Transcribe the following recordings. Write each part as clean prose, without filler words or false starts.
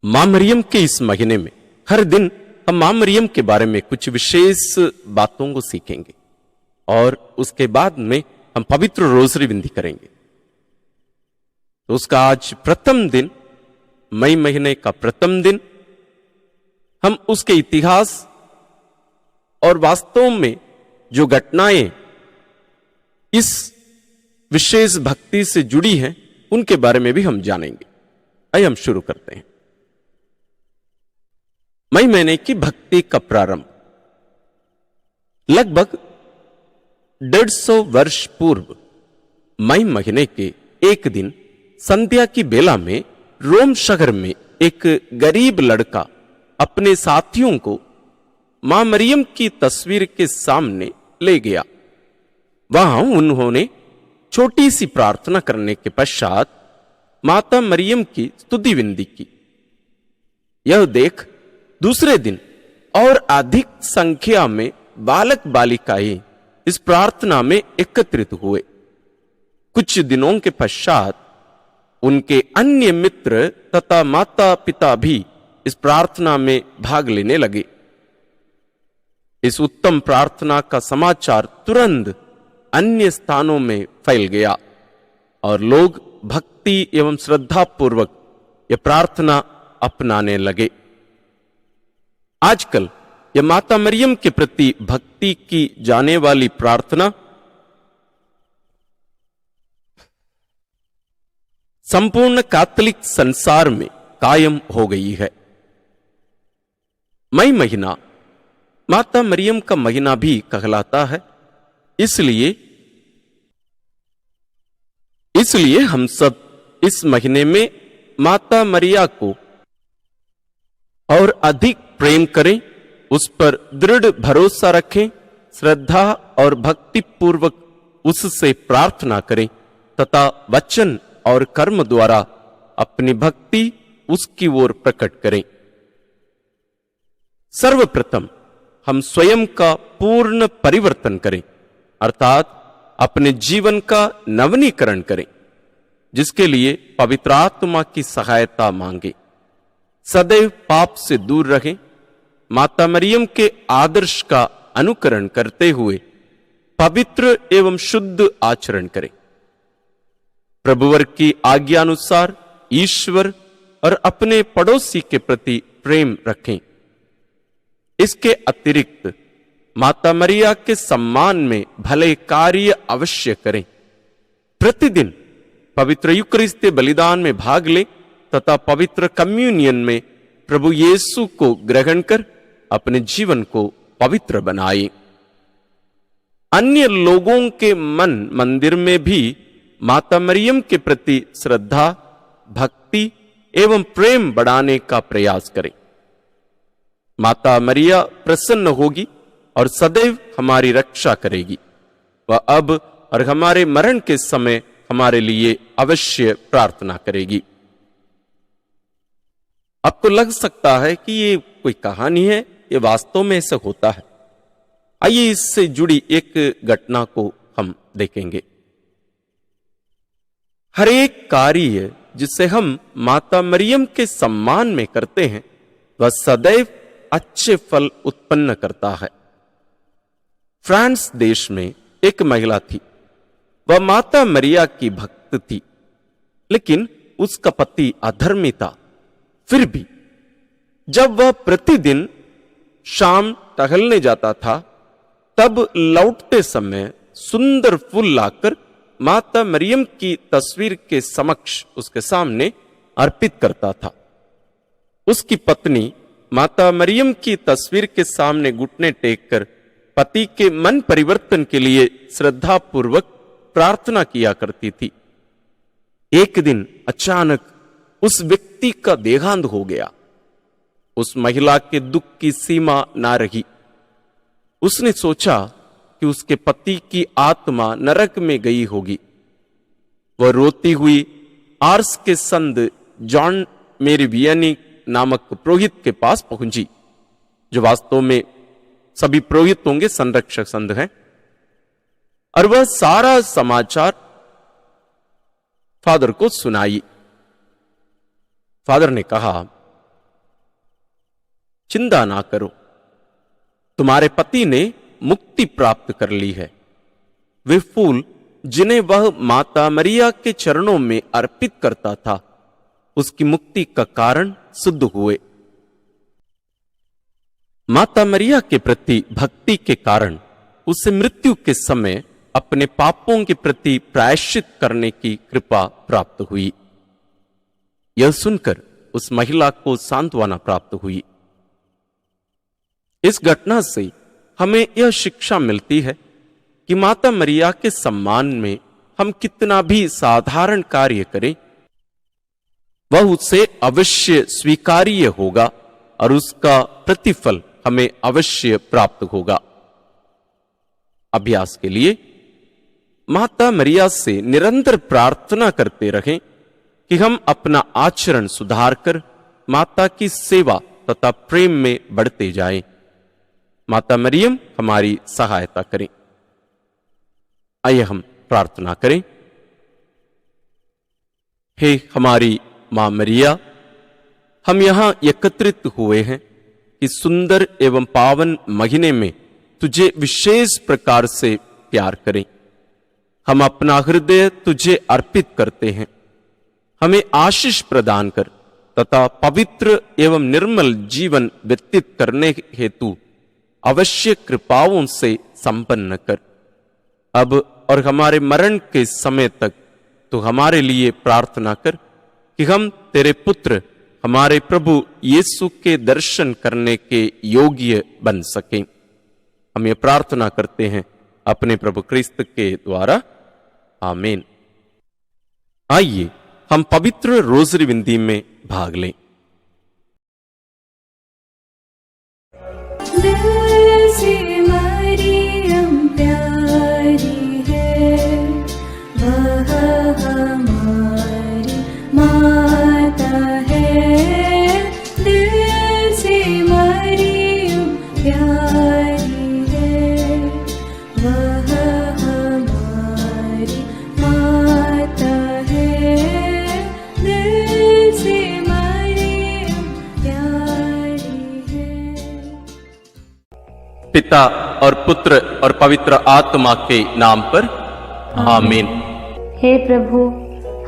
मां मरियम के इस महीने में हर दिन हम मां मरियम के बारे में कुछ विशेष बातों को सीखेंगे और उसके बाद में हम पवित्र रोजरी विनती करेंगे। तो उसका आज प्रथम दिन, मई महीने का प्रथम दिन, हम उसके इतिहास और वास्तव में जो घटनाएं इस विशेष भक्ति से जुड़ी हैं उनके बारे में भी हम जानेंगे। आइए हम शुरू करते हैं। मई महीने की भक्ति का प्रारंभ लगभग 150 वर्ष पूर्व मई महीने के एक दिन संध्या की बेला में रोम शहर में एक गरीब लड़का अपने साथियों को मां मरियम की तस्वीर के सामने ले गया। वहां उन्होंने छोटी सी प्रार्थना करने के पश्चात माता मरियम की स्तुति विनती की। यह देख दूसरे दिन और अधिक संख्या में बालक बालिकाएं इस प्रार्थना में एकत्रित हुए। कुछ दिनों के पश्चात उनके अन्य मित्र तथा माता पिता भी इस प्रार्थना में भाग लेने लगे। इस उत्तम प्रार्थना का समाचार तुरंत अन्य स्थानों में फैल गया और लोग भक्ति एवं श्रद्धा पूर्वक यह प्रार्थना अपनाने लगे। आजकल यह माता मरियम के प्रति भक्ति की जाने वाली प्रार्थना संपूर्ण कैथोलिक संसार में कायम हो गई है। मई महीना माता मरियम का महीना भी कहलाता है। इसलिए हम सब इस महीने में माता मरिया को और अधिक प्रेम करें, उस पर दृढ़ भरोसा रखें, श्रद्धा और भक्ति पूर्वक उससे प्रार्थना करें तथा वचन और कर्म द्वारा अपनी भक्ति उसकी ओर प्रकट करें। सर्वप्रथम हम स्वयं का पूर्ण परिवर्तन करें, अर्थात अपने जीवन का नवीनीकरण करें, जिसके लिए पवित्र आत्मा की सहायता मांगे। सदैव पाप से दूर रहें, माता मरियम के आदर्श का अनुकरण करते हुए पवित्र एवं शुद्ध आचरण करें। प्रभुवर की आज्ञा अनुसार ईश्वर और अपने पड़ोसी के प्रति प्रेम रखें। इसके अतिरिक्त माता मरिया के सम्मान में भले कार्य अवश्य करें। प्रतिदिन पवित्र यूकरिस्ती बलिदान में भाग लें तथा पवित्र कम्युनियन में प्रभु यीशु को ग्रहण कर अपने जीवन को पवित्र बनाएं। अन्य लोगों के मन मंदिर में भी माता मरियम के प्रति श्रद्धा, भक्ति एवं प्रेम बढ़ाने का प्रयास करें। माता मरिया प्रसन्न होगी और सदैव हमारी रक्षा करेगी। वह अब और हमारे मरण के समय हमारे लिए अवश्य प्रार्थना करेगी। आपको लग सकता है कि ये कोई कहानी है, ये वास्तव में ऐसा होता है। आइए इससे जुड़ी एक घटना को हम देखेंगे। हर एक कार्य जिसे हम माता मरियम के सम्मान में करते हैं वह सदैव अच्छे फल उत्पन्न करता है। फ्रांस देश में एक महिला थी। वह माता मरिया की भक्त थी, लेकिन उसका पति अधर्मी था। फिर भी जब वह प्रतिदिन शाम टहलने जाता था, तब लौटते समय सुंदर फूल लाकर माता मरियम की तस्वीर के समक्ष उसके सामने अर्पित करता था। उसकी पत्नी माता मरियम की तस्वीर के सामने घुटने टेककर पति के मन परिवर्तन के लिए श्रद्धा पूर्वक प्रार्थना किया करती थी। एक दिन अचानक उस व्यक्ति का देहांत हो गया। उस महिला के दुख की सीमा ना रही। उसने सोचा कि उसके पति की आत्मा नरक में गई होगी। वह रोती हुई आर्स के संत जॉन मेरी वियनी नामक पुरोहित के पास पहुंची, जो वास्तव में सभी पुरोहितों के संरक्षक संत हैं, और वह सारा समाचार फादर को सुनाई। फादर ने कहा, चिंता ना करो, तुम्हारे पति ने मुक्ति प्राप्त कर ली है। वे फूल जिन्हें वह माता मरिया के चरणों में अर्पित करता था, उसकी मुक्ति का कारण सिद्ध हुए। माता मरिया के प्रति भक्ति के कारण उसे मृत्यु के समय अपने पापों के प्रति प्रायश्चित करने की कृपा प्राप्त हुई। यह सुनकर उस महिला को सांत्वना प्राप्त हुई। इस घटना से हमें यह शिक्षा मिलती है कि माता मरिया के सम्मान में हम कितना भी साधारण कार्य करें, वह उससे अवश्य स्वीकार्य होगा और उसका प्रतिफल हमें अवश्य प्राप्त होगा। अभ्यास के लिए माता मरिया से निरंतर प्रार्थना करते रहें कि हम अपना आचरण सुधारकर माता की सेवा तथा प्रेम में बढ़ते जाएं। माता मरियम हमारी सहायता करें। आइए हम प्रार्थना करें। हे हमारी मां मरिया, हम यहां एकत्रित हुए हैं कि सुंदर एवं पावन महीने में तुझे विशेष प्रकार से प्यार करें। हम अपना हृदय तुझे अर्पित करते हैं। हमें आशीष प्रदान कर तथा पवित्र एवं निर्मल जीवन व्यतीत करने हेतु अवश्य कृपाओं से संपन्न कर। अब और हमारे मरण के समय तक तो हमारे लिए प्रार्थना कर कि हम तेरे पुत्र हमारे प्रभु यीशु के दर्शन करने के योग्य बन सकें। हम ये प्रार्थना करते हैं अपने प्रभु क्रिस्त के द्वारा, आमीन। आइए हम पवित्र रोजरी विनती में भाग लें। पिता और पुत्र और पवित्र आत्मा के नाम पर, आमीन। हे प्रभु,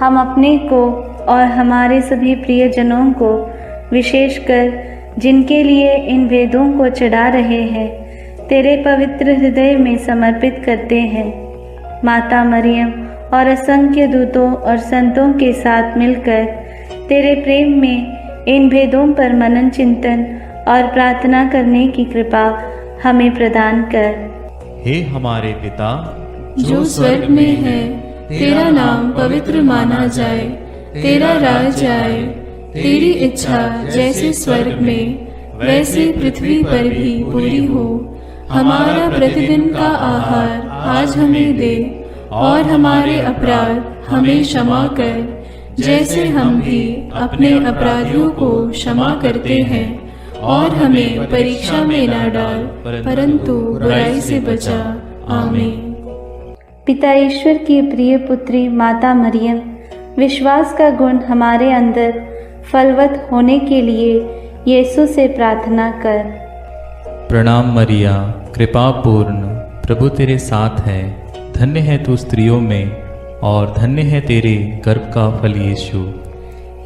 हम अपने को और हमारे सभी प्रियजनों को, विशेषकर जिनके लिए इन वेदों को चढ़ा रहे हैं, तेरे पवित्र हृदय में समर्पित करते हैं। माता मरियम और असंख्य दूतों और संतों के साथ मिलकर तेरे प्रेम में इन भेदों पर मनन चिंतन और प्रार्थना करने की कृपा हमें प्रदान कर। हे हमारे पिता जो स्वर्ग में है, तेरा नाम पवित्र माना जाए, तेरा राज आए, तेरी इच्छा जैसे स्वर्ग में वैसे पृथ्वी पर भी पूरी हो। हमारा प्रतिदिन का आहार आज हमें दे, और हमारे अपराध हमें क्षमा कर, जैसे हम भी अपने अपराधियों को क्षमा करते हैं, और हमें परीक्षा में न डाल, परंतु बुराई से बचा। आमीन। पिता ईश्वर की प्रिय पुत्री माता मरियम, विश्वास का गुण हमारे अंदर फलवत होने के लिए यीशु से प्रार्थना कर। प्रणाम मरिया, कृपा पूर्ण, प्रभु तेरे साथ है। धन्य है तू स्त्रियों में, और धन्य है तेरे गर्भ का फल यीशु।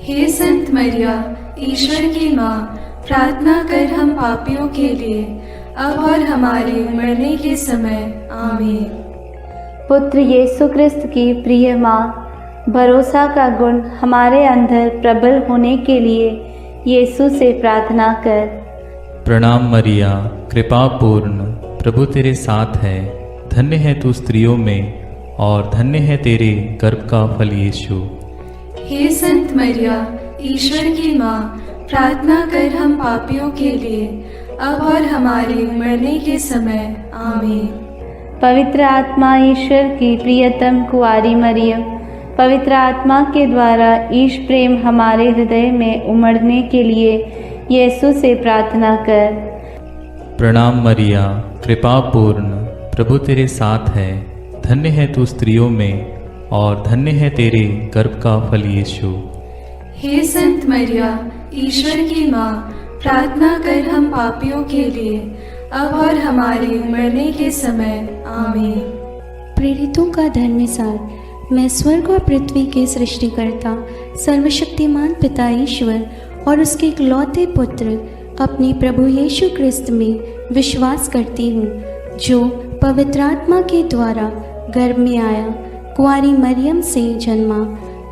हे संत मरिया, ईश्वर की माँ, प्रार्थना कर हम पापियों के लिए, अब और हमारे मरने के समय। आमीन। पुत्र यीशु क्रिस्त की प्रिय माँ, भरोसा का गुण हमारे अंदर प्रबल होने के लिए यीशु से प्रार्थना कर। प्रणाम मरिया, कृपा पूर्ण, प्रभु तेरे साथ है। धन्य है तू स्त्रियों में, और धन्य है तेरे गर्भ का फल यीशु। हे संत मरिया, ईश्वर की माँ, प्रार्थना कर हम पापियों के लिए, अब और हमारे मरने के समय। आमीन। पवित्र आत्मा ईश्वर की प्रियतम कुआरी मरियम, पवित्र आत्मा के द्वारा ईश प्रेम हमारे हृदय में उमड़ने के लिए यीशु से प्रार्थना कर। प्रणाम मरिया, कृपा पूर्ण, प्रभु तेरे साथ है। धन्य है तू स्त्रियों में, और धन्य है तेरे गर्भ का फल यीशु। हे संत मरिया, ईश्वर की माँ, प्रार्थना कर हम पापियों के लिए, अब और हमारे मरने के समय। आमीन। प्रेरितों का धर्मसार। मैं स्वर्ग और पृथ्वी के सृष्टिकर्ता सर्वशक्तिमान पिता ईश्वर और उसके इकलौते पुत्र अपने प्रभु यीशु क्रिस्त में विश्वास करती हूँ, जो पवित्र आत्मा के द्वारा गर्भ में आया, कुंवारी मरियम से जन्मा,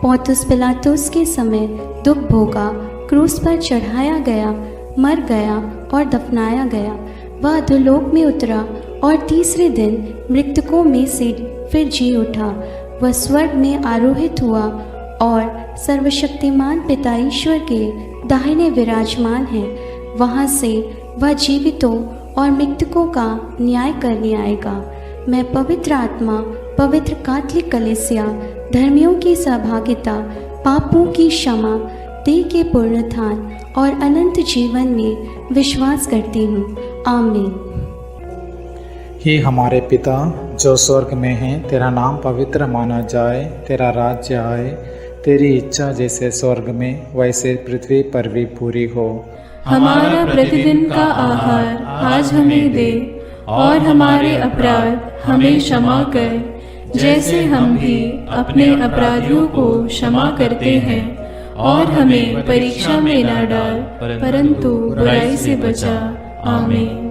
पौंतुस पिलातुस के समय दुख भोगा, क्रूस पर चढ़ाया गया, मर गया और दफनाया गया। वह अधोलोक में उतरा और तीसरे दिन मृतकों में से फिर जी उठा। वह स्वर्ग में आरोहित हुआ और सर्वशक्तिमान पिता ईश्वर के दाहिने विराजमान है। वहाँ से वह जीवितों और मृतकों का न्याय करने आएगा। मैं पवित्र आत्मा, पवित्र कैथोलिक कलीसिया, धर्मियों की सहभागिता, पापों की क्षमा, देह के पुनरुत्थान और अनंत जीवन में विश्वास करती हूँ। आमीन। हे हमारे पिता जो स्वर्ग में है, तेरा नाम पवित्र माना जाए, तेरा राज्य आए, तेरी इच्छा जैसे स्वर्ग में वैसे पृथ्वी पर भी पूरी हो। हमारा प्रतिदिन का आहार आज हमें दे, और हमारे अपराध हमें क्षमा कर, जैसे हम भी अपने अपराधियों को क्षमा करते हैं, और हमें परीक्षा में न डाल, परंतु बुराई से बचा। आमीन।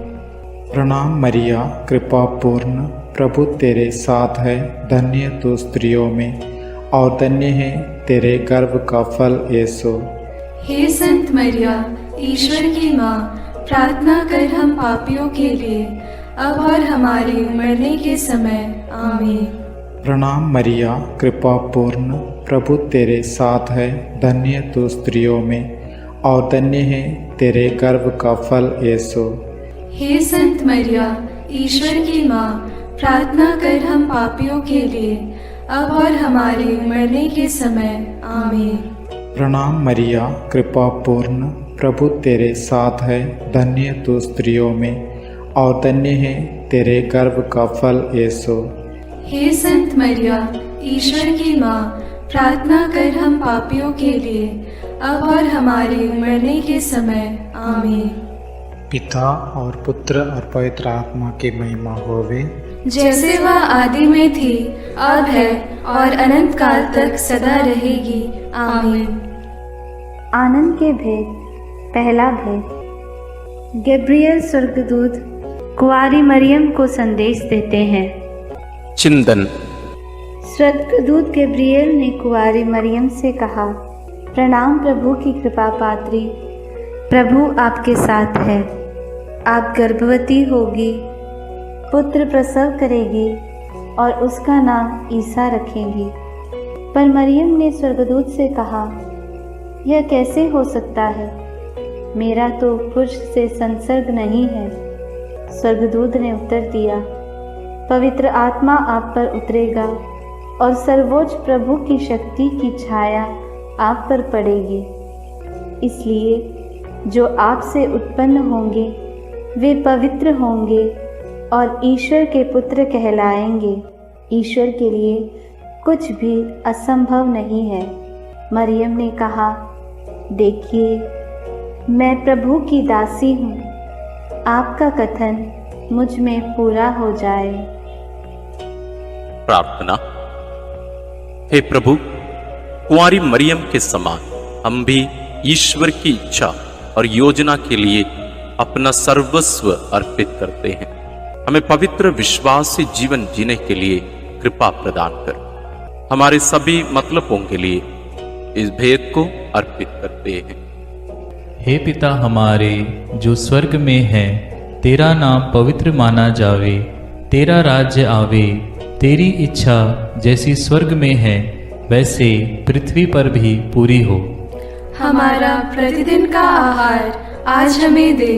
प्रणाम मरिया, कृपा पूर्ण, प्रभु तेरे साथ है, धन्य तू स्त्रियों में और धन्य है तेरे गर्भ का फल यीशु। हे संत मरिया, ईश्वर की माँ, प्रार्थना कर हम पापियों के लिए, अब और हमारे मरने के समय। आमीन। प्रणाम मरिया, कृपा पूर्ण, प्रभु तेरे साथ है, धन्य तू स्त्रियों में और धन्य है तेरे गर्भ का फल यीशु। हे संत मरिया, ईश्वर की माँ, प्रार्थना कर हम पापियों के लिए, अब और हमारे मरने के समय। आमीन। प्रणाम मरिया, कृपा पूर्ण, प्रभु तेरे साथ है, धन्य तू स्त्रियों में और धन्य है तेरे गर्भ का फल यीशु। हे संत मरिया, ईश्वर की माँ, प्रार्थना कर हम पापियों के लिए, अब और हमारे मरने के समय। आमीन। पिता और पुत्र और पवित्र आत्मा की महिमा होवे, जैसे वह आदि में थी, अब है और अनंत काल तक सदा रहेगी। आमीन। आनंद के भेद। पहला भेद। गैब्रियल स्वर्गदूत कुंवारी मरियम को संदेश देते हैं। चिंतन। स्वर्गदूत गैब्रियल ने कुंवारी मरियम से कहा, प्रणाम प्रभु की कृपा पात्री, प्रभु आपके साथ है। आप गर्भवती होगी, पुत्र प्रसव करेगी और उसका नाम ईसा रखेंगी। पर मरियम ने स्वर्गदूत से कहा, यह कैसे हो सकता है? मेरा तो पुरुष से संसर्ग नहीं है। स्वर्गदूत ने उत्तर दिया, पवित्र आत्मा आप पर उतरेगा और सर्वोच्च प्रभु की शक्ति की छाया आप पर पड़ेगी। इसलिए जो आपसे उत्पन्न होंगे वे पवित्र होंगे और ईश्वर के पुत्र कहलाएंगे। ईश्वर के लिए कुछ भी असंभव नहीं है। मरियम ने कहा, देखिए, मैं प्रभु की दासी हूँ, आपका कथन मुझ में पूरा हो जाए। प्रार्थना। हे प्रभु, कुंवारी मरियम के समान हम भी ईश्वर की इच्छा और योजना के लिए अपना सर्वस्व अर्पित करते हैं। हमें पवित्र विश्वास से जीवन जीने के लिए कृपा प्रदान कर। हमारे सभी मतलबों के लिए इस भेद को अर्पित करते हैं। हे पिता हमारे जो स्वर्ग में है, तेरा नाम पवित्र माना जावे, तेरा राज्य आवे, तेरी इच्छा जैसी स्वर्ग में है वैसे पृथ्वी पर भी पूरी हो। हमारा प्रतिदिन का आहार आज हमें दे,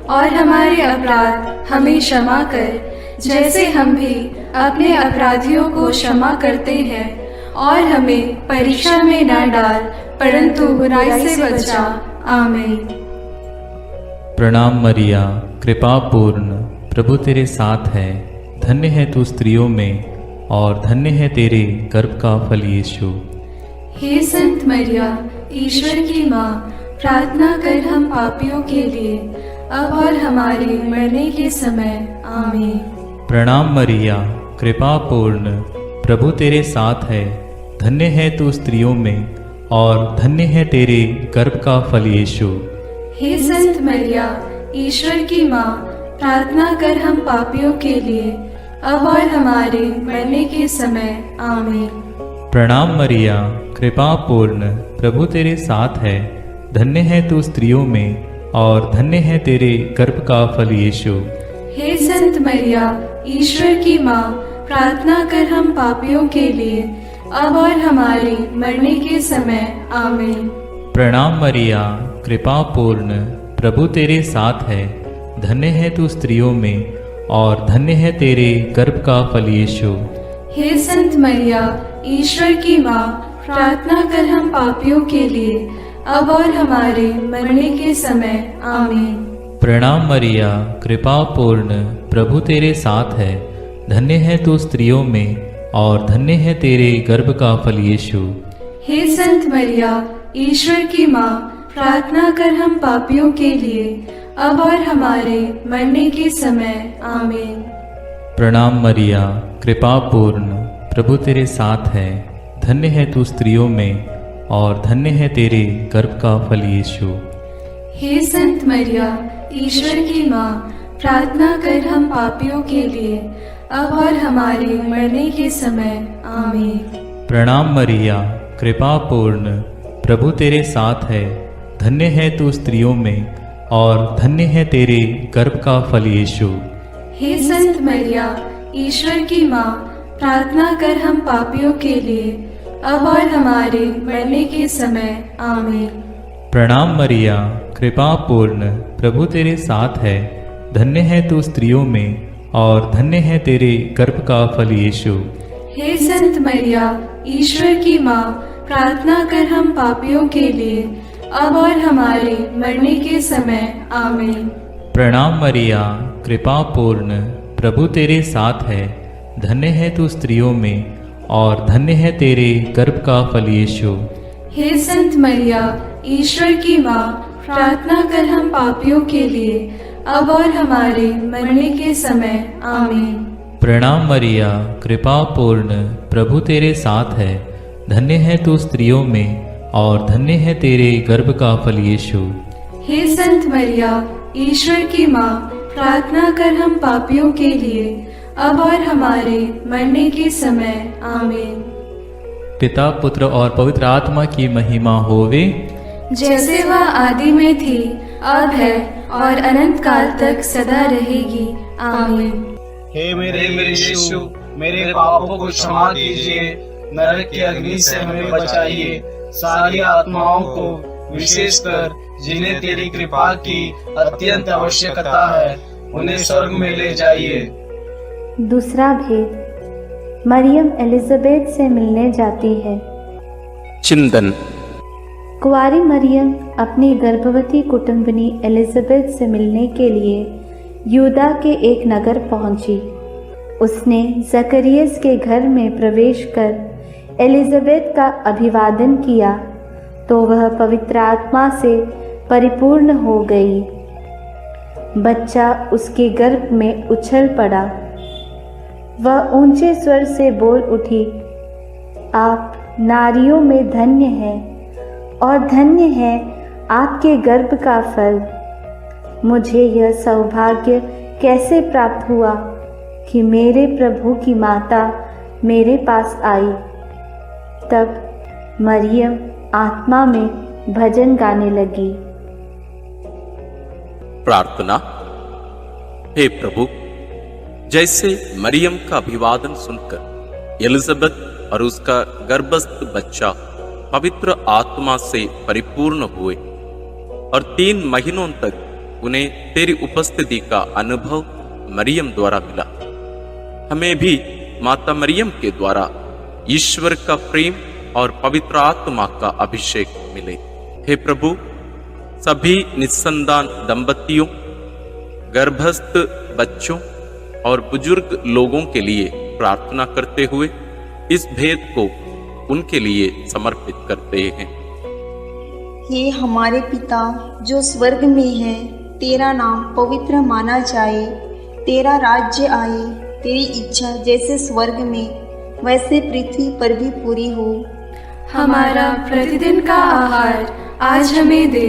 और हमारे अपराध हमें क्षमा कर, जैसे हम भी अपने अपराधियों को क्षमा करते हैं, और हमें परीक्षा में न डाल, परंतु बुराई से बचा। आमीन। प्रणाम मरिया, कृपा पूर्ण, प्रभु तेरे साथ है, धन्य है तू स्त्रियों में और धन्य है तेरे गर्भ का फल यीशु। हे संत मरिया, ईश्वर की माँ, प्रार्थना कर हम पापियों के लिए, अब और हमारे मरने के समय। आमीन। प्रणाम मरिया, कृपा पूर्ण, प्रभु तेरे साथ है। धन्य है तू स्त्रियों में और धन्य है तेरे गर्भ का फल यीशु। हे संत मरिया, ईश्वर की माँ, प्रार्थना कर हम पापियों के लिए, अब और हमारे मरने के समय। आमीन। प्रणाम मरिया, कृपा पूर्ण, प्रभु तेरे साथ है। धन्य है तू स्त्रियों में और धन्य है तेरे गर्भ का फल यीशु। हे संत मरिया, ईश्वर की माँ, प्रार्थना कर हम पापियों के लिए, अब और हमारे मरने के समय। आमीन। प्रणाम मरिया, कृपा पूर्ण, प्रभु तेरे साथ है। धन्य है तू स्त्रियों में और धन्य है तेरे गर्भ का फल यीशु। हे संत मरिया, ईश्वर की माँ, प्रार्थना कर हम पापियों के लिए, अब और हमारे मरने के समय। आमीन। प्रणाम मरिया, कृपा पूर्ण, प्रभु तेरे साथ है। धन्य है तू स्त्रियों में और धन्य है तेरे गर्भ का फल यीशु। हे संत मरिया, ईश्वर की माँ, प्रार्थना कर हम पापियों के लिए, अब और हमारे मरने के समय। आमीन। प्रणाम मरिया, कृपा पूर्ण, प्रभु तेरे साथ है। धन्य है तू स्त्रियों में और धन्य है तेरे गर्भ का फल यीशु। हे संत मरिया, ईश्वर की माँ, प्रार्थना कर हम पापियों के लिए, अब और हमारे मरने के समय। आमीन। प्रणाम मरिया, कृपा पूर्ण, प्रभु तेरे साथ है। धन्य है तू स्त्रियों में और धन्य है तेरे गर्भ का फल यीशु। हे संत मरिया, ईश्वर की माँ, प्रार्थना कर हम पापियों के लिए, अब और हमारे मरने के समय। आमीन। प्रणाम मरिया, कृपा पूर्ण, प्रभु तेरे साथ है। धन्य है तू स्त्रियों में और धन्य है तेरे गर्भ का फल यीशु। हे संत मरिया, ईश्वर की माँ, प्रार्थना कर हम पापियों के लिए, अब और हमारे मरने के समय। आमीन। प्रणाम मरिया, कृपा पूर्ण, प्रभु तेरे साथ है। धन्य है तू स्त्रियों में और धन्य है तेरे गर्भ का फल यीशु। हे संत मरिया, ईश्वर की माँ, प्रार्थना कर हम पापियों के लिए, अब और हमारे मरने के समय। आमीन। प्रणाम मरिया, कृपा पूर्ण, प्रभु तेरे साथ है। धन्य है तू स्त्रियों में और धन्य है तेरे गर्भ का फल यीशु। हे संत मरिया, ईश्वर की माँ, प्रार्थना कर हम पापियों के लिए, अब और हमारे मरने के समय। आमीन। पिता, पुत्र और पवित्र आत्मा की महिमा होवे, जैसे वह आदि में थी, अब है और अनंत काल तक सदा रहेगी। आमीन। हे मेरे यीशु, मेरे पापों को क्षमा कीजिए, नरक की अग्नि से हमें बचाइए, सारी आत्माओं को, विशेषकर जिन्हें तेरी कृपा की अत्यंत आवश्यकता है, उन्हें स्वर्ग में ले जाइए। दूसरा भेद, मरियम एलिजाबेथ से मिलने जाती है। चिंतन। कुंवारी मरियम अपनी गर्भवती कुटुंबनी एलिजाबेथ से मिलने के लिए यूदा के एक नगर पहुंची। उसने जकरियस के घर में प्रवेश कर एलिजाबेथ का अभिवादन किया तो वह पवित्र आत्मा से परिपूर्ण हो गई। बच्चा उसके गर्भ में उछल पड़ा। वह ऊंचे स्वर से बोल उठी, आप नारियों में धन्य हैं और धन्य है आपके गर्भ का फल। मुझे यह सौभाग्य कैसे प्राप्त हुआ कि मेरे प्रभु की माता मेरे पास आई। तब मरियम आत्मा में भजन गाने लगी। प्रार्थना। हे प्रभु, जैसे मरियम का अभिवादन सुनकर एलिजाबेथ और उसका गर्भस्थ बच्चा पवित्र आत्मा से परिपूर्ण हुए और 3 महीनों तक उन्हें तेरी उपस्थिति का अनुभव मरियम द्वारा मिला, हमें भी माता मरियम के द्वारा ईश्वर का प्रेम और पवित्र आत्मा का अभिषेक मिले। हे प्रभु, सभी निस्संतान दंपतियों, गर्भस्थ बच्चों और बुजुर्ग लोगों के लिए प्रार्थना करते हुए इस भेद को उनके लिए समर्पित करते हैं। हे हमारे पिता जो स्वर्ग में है, तेरा नाम पवित्र माना जाए, तेरा राज्य आए, तेरी इच्छा जैसे स्वर्ग में वैसे पृथ्वी पर भी पूरी हो। हमारा प्रतिदिन का आहार आज हमें दे,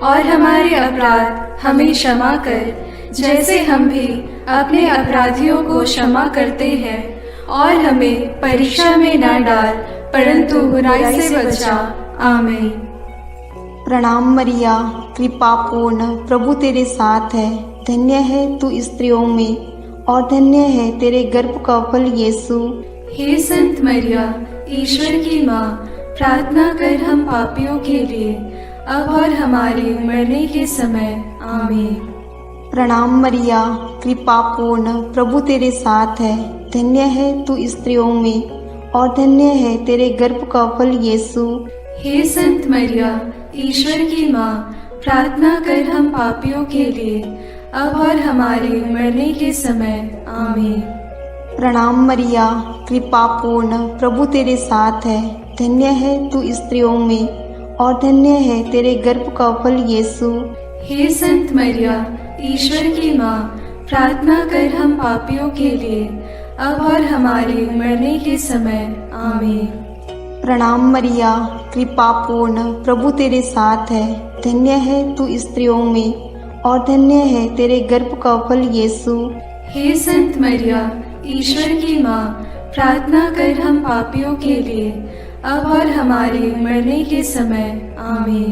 और हमारे अपराध हमें क्षमा कर, जैसे हम भी अपने अपराधियों को क्षमा करते हैं, और हमें परीक्षा में न डाल, परंतु बुराई से बचा। आमीन। प्रणाम मरिया, कृपा पूर्ण, प्रभु तेरे साथ है, धन्य है तू स्त्रियों में, और धन्य है तेरे गर्भ का फल यीशु। हे संत मरिया, ईश्वर की माँ, प्रार्थना कर हम पापियों के लिए, अब और हमारे मरने के समय। आमीन। प्रणाम मरिया, कृपा पूर्ण, प्रभु तेरे साथ है, धन्य है तू स्त्रियों में, और धन्य है तेरे गर्भ का फल यीशु। हे संत मरिया, ईश्वर की माँ, प्रार्थना कर हम पापियों के लिए, अब और हमारे मरने के समय। आमीन। प्रणाम मरिया, कृपा पूर्ण, प्रभु तेरे साथ है, धन्य है तू स्त्रियों में, और धन्य है तेरे गर्भ का फल यीशु। हे संत मरिया, ईश्वर की माँ, प्रार्थना कर हम पापियों के लिए, अब और हमारे मरने के समय। आमीन। प्रणाम मरिया, कृपा पूर्ण, प्रभु तेरे साथ है, धन्य है तू स्त्रियों में, और धन्य है तेरे गर्भ का फल यीशु। हे संत मरिया, ईश्वर की माँ, प्रार्थना कर हम पापियों के लिए, अब और हमारे मरने के समय। आमीन।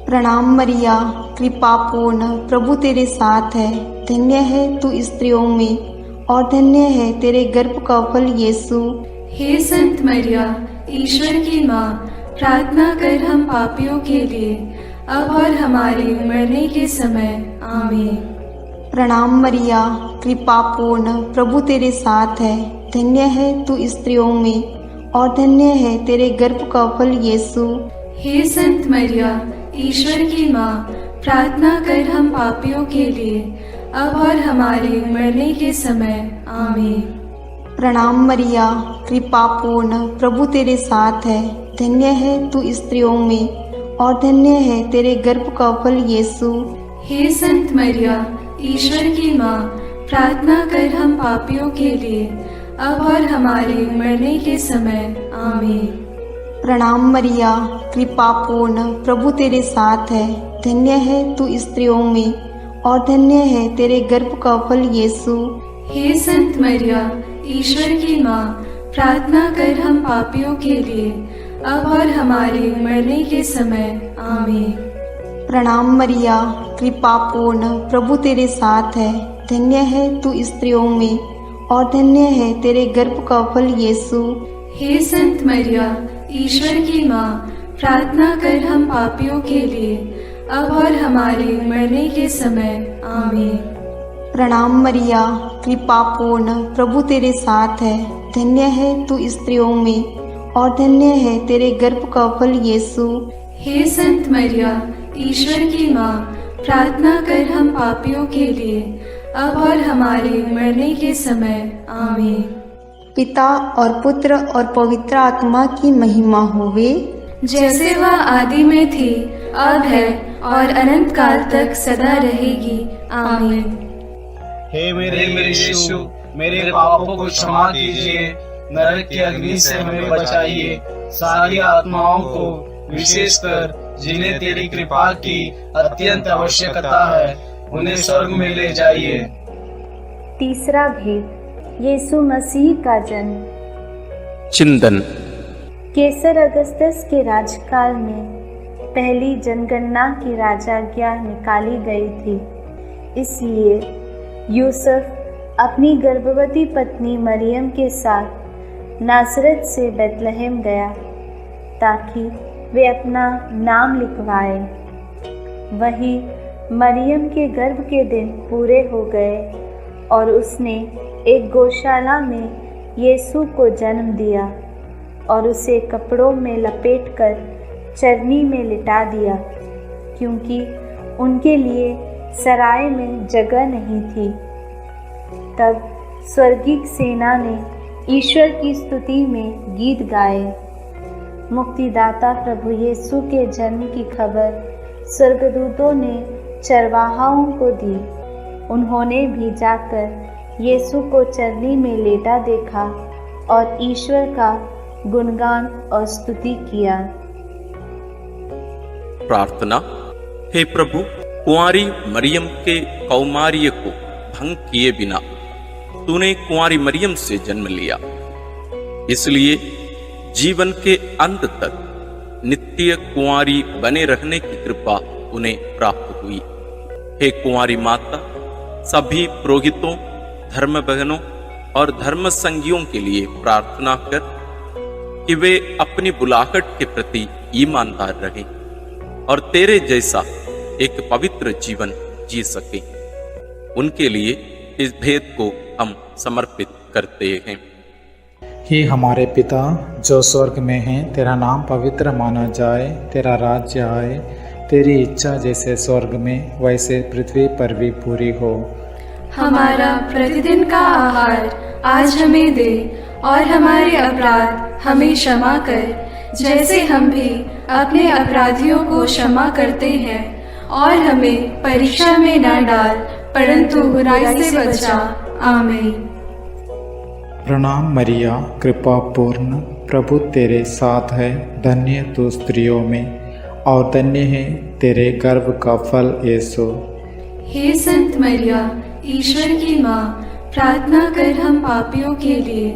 प्रणाम मरिया, कृपा पूर्ण, प्रभु तेरे साथ है, धन्य है तू स्त्रियों में, और धन्य है तेरे गर्भ का फल यीशु। हे संत मरिया, ईश्वर की माँ, प्रार्थना कर हम पापियों के लिए, अब और हमारे मरने के समय। आमीन। प्रणाम मरिया, कृपा पूर्ण, प्रभु तेरे साथ है, धन्य है तू स्त्रियों में, और धन्य है तेरे गर्भ का फल यीशु। हे संत मरिया, ईश्वर की माँ, प्रार्थना कर हम पापियों के लिए, अब और हमारे मरने के समय। आमीन। प्रणाम मरिया, कृपा पूर्ण, प्रभु तेरे साथ है, धन्य है तू स्त्रियों में, और धन्य है तेरे गर्भ का फल यीशु। हे संत मरिया, ईश्वर की माँ, प्रार्थना कर हम पापियों के लिए, अब और हमारे मरने के समय। आमीन। प्रणाम मरिया, कृपा पूर्ण, प्रभु तेरे साथ है, धन्य है तू स्त्रियों में, और धन्य है तेरे गर्भ का फल यीशु। हे संत मरिया, ईश्वर की माँ, प्रार्थना कर हम पापियों के लिए, अब और हमारे मरने के समय। आमीन। प्रणाम मरिया, कृपा पूर्ण, प्रभु तेरे साथ है, धन्य है तू स्त्रियों में, और धन्य है तेरे गर्भ का फल यीशु। हे संत मरिया, ईश्वर की माँ, प्रार्थना कर हम पापियों के लिए, अब और हमारे मरने के समय। आमीन। प्रणाम मरिया, कृपा पूर्ण, प्रभु तेरे साथ है, धन्य है तू स्त्रियों में, और धन्य है तेरे गर्भ का फल यीशु। हे संत मरिया, ईश्वर की माँ, प्रार्थना कर हम पापियों के लिए, अब और हमारे मरने के समय। आमीन। पिता और पुत्र और पवित्र आत्मा की महिमा होवे, जैसे वह आदि में थी, अब है, और अनंत काल तक सदा रहेगी। आमीन। हे मेरे यीशु, मेरे पापों को क्षमा कीजिए, नरक की अग्नि से हमें बचाइए, सारी आत्माओं को, विशेषकर जिन्हें तेरी कृपा की अत्यंत आवश्यकता है, उन्हें स्वर्ग में ले जाइए। तीसरा भेद, यीशु मसीह का जन्म। चिंतन। केसर अगस्तस के राजकाल में पहली जनगणना की राजाज्ञा निकाली गई थी, इसलिए यूसुफ अपनी गर्भवती पत्नी मरियम के साथ नासरत से बेतलहम गया ताकि वे अपना नाम लिखवाए। वहीं मरियम के गर्भ के दिन पूरे हो गए और उसने एक गौशाला में यीशु को जन्म दिया और उसे कपड़ों में लपेटकर चरनी में लिटा दिया, क्योंकि उनके लिए सराय में जगह नहीं थी। तब स्वर्गीय सेना ने ईश्वर की स्तुति में गीत गाए। मुक्तिदाता प्रभु यीशु के जन्म की खबर स्वर्गदूतों ने चरवाहाओं को दी। उन्होंने भी जाकर यीशु को चरनी में लेटा देखा और ईश्वर का गुणगान और स्तुति किया। प्रार्थना। हे प्रभु, कुंवारी मरियम के कौमार्य को भंग किए बिना तूने कुंवारी मरियम से जन्म लिया, इसलिए जीवन के अंत तक नित्य कुंवारी बने रहने की कृपा उन्हें प्राप्त हुई। हे कुंवारी माता, सभी पुरोहितों, धर्म बहनों और धर्म संगियों के लिए प्रार्थना कर कि वे अपनी बुलाहट के प्रति ईमानदार रहें और तेरे जैसा एक पवित्र जीवन जी सके। उनके लिए इस भेद को हम समर्पित करते हैं। हे हमारे पिता जो स्वर्ग में है, तेरा नाम पवित्र माना जाए, तेरा राज्य आए, तेरी इच्छा जैसे स्वर्ग में वैसे पृथ्वी पर भी पूरी हो। हमारा प्रतिदिन का आहार आज हमें दे और हमारे अपराध हमें क्षमा कर, जैसे हम भी अपने अपराधियों को क्षमा करते हैं, और हमें परीक्षा में न डाल परंतु बुराई से बचा। आमीन। प्रणाम मरिया, कृपा पूर्ण, प्रभु तेरे साथ है, धन्य तू स्त्रियों में और धन्य है तेरे गर्भ का फल यीशु। हे संत मरिया, ईश्वर की माँ, प्रार्थना कर हम पापियों के लिए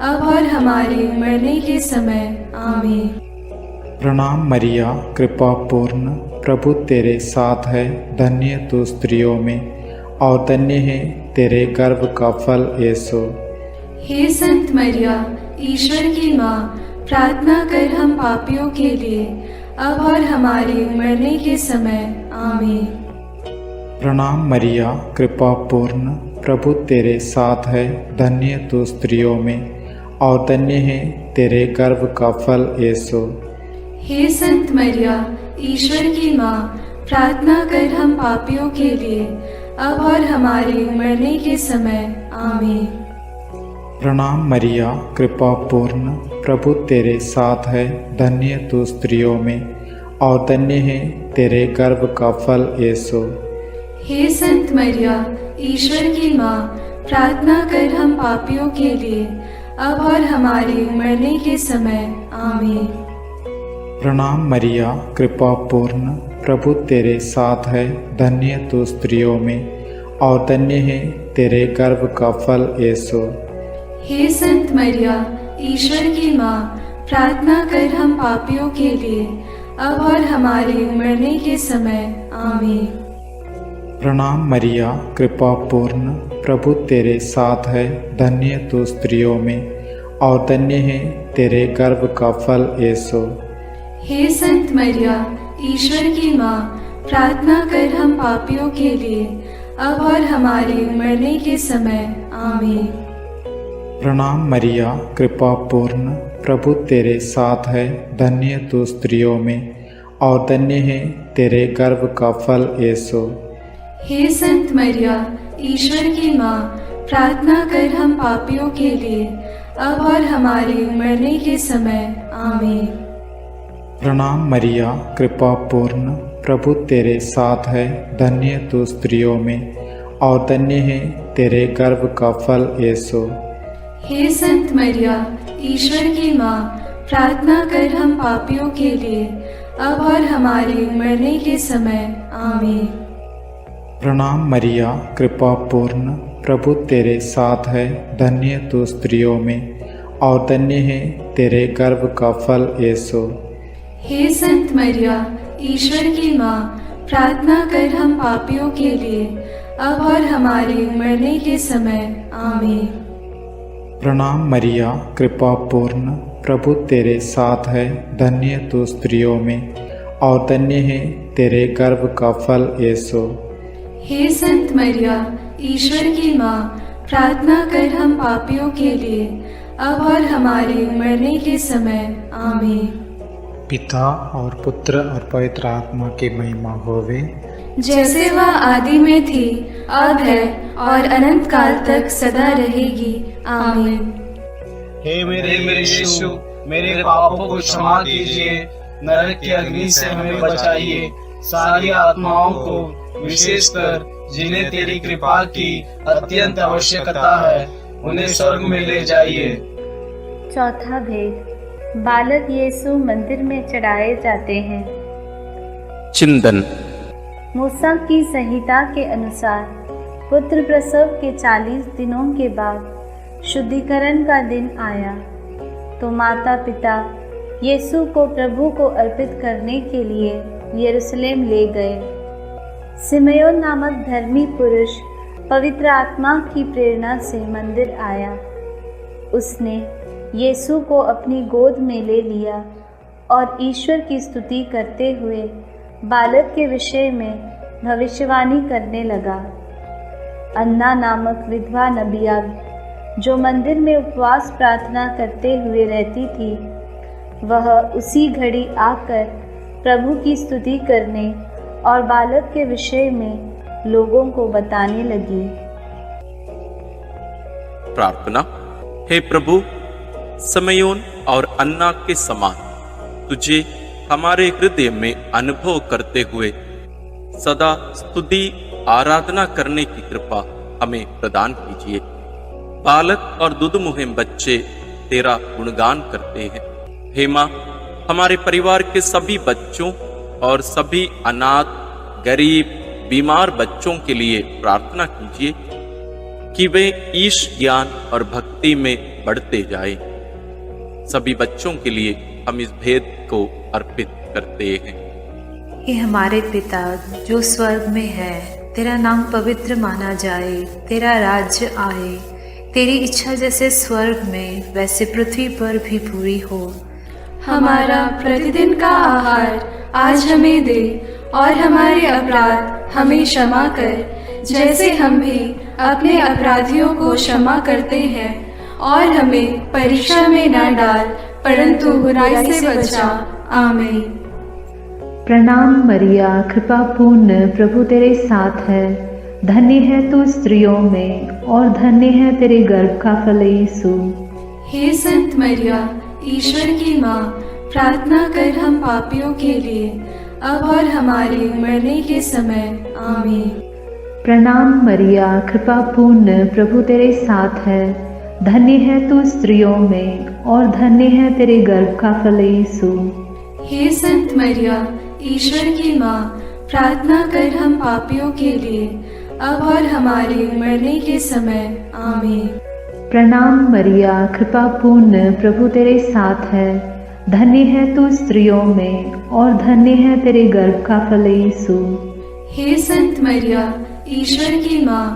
अब और हमारे मरने के समय। आमीन। प्रणाम मरिया, कृपा पूर्ण, प्रभु तेरे साथ है, धन्य तू स्त्रियों में और धन्य है तेरे गर्भ का फल यीशु। हे संत मरिया, ईश्वर की माँ, प्रार्थना कर हम पापियों के लिए अब और हमारे मरने के समय। आमीन। प्रणाम मरिया, कृपा पूर्ण, प्रभु तेरे साथ है, धन्य तू स्त्रियों में और धन्य है तेरे गर्भ का फल यीशु। हे संत मरिया, ईश्वर की माँ, प्रार्थना कर हम पापियों के लिए अब और हमारे मरने के समय। आमीन। प्रणाम मरिया, कृपा पूर्ण, प्रभु तेरे साथ है, धन्य तू स्त्रियों में और धन्य है तेरे गर्भ का फल यीशु। हे संत मरिया, ईश्वर की माँ, प्रार्थना कर हम पापियों के लिए अब और हमारे मरने के समय। आमीन। प्रणाम मरिया, कृपा पूर्ण, प्रभु तेरे साथ है, धन्य तू स्त्रियों में और धन्य है तेरे गर्भ का फल यीशु। हे संत मरिया, ईश्वर की माँ, प्रार्थना कर हम पापियों के लिए अब और हमारे मरने के समय। आमीन। प्रणाम मरिया, कृपा पूर्ण, प्रभु तेरे साथ है, धन्य तू स्त्रियों में और धन्य है तेरे गर्भ का फल यीशु। हे संत मरिया, ईश्वर की माँ, प्रार्थना कर हम पापियों के लिए अब और हमारे मरने के समय। आमीन। प्रणाम मरिया, कृपा पूर्ण, प्रभु तेरे साथ है, धन्य तू स्त्रियों में और धन्य है तेरे गर्भ का फल यीशु। हे संत मरिया, ईश्वर की माँ, प्रार्थना कर हम पापियों के लिए अब और हमारे मरने के समय। आमीन। प्रणाम मरिया, कृपा पूर्ण, प्रभु तेरे साथ है, धन्य तू स्त्रियों में और धन्य है तेरे गर्भ का फल यीशु। हे संत मरिया, ईश्वर की माँ, प्रार्थना कर हम पापियों के लिए अब और हमारे मरने के समय। आमीन। प्रणाम मरिया, कृपा पूर्ण, प्रभु तेरे साथ है, धन्य तू स्त्रियों में और धन्य है तेरे गर्भ का फल यीशु। हे संत मरिया, ईश्वर की माँ, प्रार्थना कर हम पापियों के लिए अब और हमारे मरने के समय। आमीन। प्रणाम मरिया, कृपा पूर्ण, प्रभु तेरे साथ है, धन्य तू स्त्रियों में और धन्य है तेरे गर्भ का फल यीशु। हे संत मरिया, ईश्वर की माँ, प्रार्थना कर हम पापियों के लिए अब और हमारे मरने के समय। आमीन। पिता और पुत्र और पवित्र आत्मा की महिमा होवे, जैसे वह आदि में थी, अब है और अनंत काल तक सदा रहेगी। आमीन। हे मेरे यीशु, मेरे पापों को क्षमा कीजिए, नरक की अग्नि से हमें बचाइए, सारी आत्माओं को विशेषकर जिन्हें तेरी कृपा की अत्यंत आवश्यकता है उन्हें स्वर्ग में ले जाइए। चौथा भेद, बालक यीशु मंदिर में चढ़ाए जाते हैं। चिंतन। मूसा की संहिता के अनुसार पुत्र प्रसव के 40 दिनों के बाद शुद्धिकरण का दिन आया तो माता पिता यीशु को प्रभु को अर्पित करने के लिए यरूशलेम ले गए। सिमयोन नामक धर्मी पुरुष पवित्र आत्मा की प्रेरणा से मंदिर आया। उसने यीशु को अपनी गोद में ले लिया और ईश्वर की स्तुति करते हुए बालक के विषय में भविष्यवाणी करने लगा। अन्ना नामक विधवा नबिया जो मंदिर में उपवास प्रार्थना करते हुए रहती थी, वह उसी घड़ी आकर प्रभु की स्तुति करने और बालक के विषय में लोगों को बताने लगी। प्रार्थना। हे प्रभु, समयोन और अन्ना के समान तुझे हमारे हृदय में अनुभव करते हुए सदा स्तुति आराधना करने की कृपा हमें प्रदान कीजिए। बालक और दुधमुहे बच्चे तेरा गुणगान करते हैं। हे माँ, हमारे परिवार के सभी बच्चों और सभी अनाथ, गरीब, बीमार बच्चों के लिए प्रार्थना कीजिए कि वे ईश ज्ञान और भक्ति में बढ़ते जाएं। सभी बच्चों के लिए हम इस भेद को अर्पित करते हैं। हे हमारे पिता जो स्वर्ग में है, तेरा नाम पवित्र माना जाए, तेरा राज्य आए, तेरी इच्छा जैसे स्वर्ग में वैसे पृथ्वी पर भी पूरी हो। हमारा प्रतिदिन का आहार आज हमें दे और हमारे अपराध हमें क्षमा कर, जैसे हम भी अपने अपराधियों को क्षमा करते हैं, और हमें परीक्षा में न डाल परंतु बुराई से बचा। आमीन। प्रणाम मरिया, कृपा पूर्ण, प्रभु तेरे साथ है। धन्य है तू स्त्रियों में और धन्य है तेरे गर्भ का फल यीशु। हे संत मरिया, ईश्वर की माँ, प्रार्थना कर हम पापियों के लिए अब और हमारे मरने के समय। आमीन। प्रणाम मरिया, कृपा पूर्ण, प्रभु तेरे साथ है। धन्य है तू स्त्रियों में और धन्य है तेरे गर्भ का फल यीशु। हे संत मरिया, ईश्वर की माँ, प्रार्थना कर हम पापियों के लिए अब और हमारे मरने के समय। आमीन। प्रणाम मरिया, कृपा पूर्ण, प्रभु तेरे साथ है। धन्य है तू स्त्रियों में और धन्य है तेरे गर्भ का फल यीशु। हे संत मरिया, ईश्वर की माँ,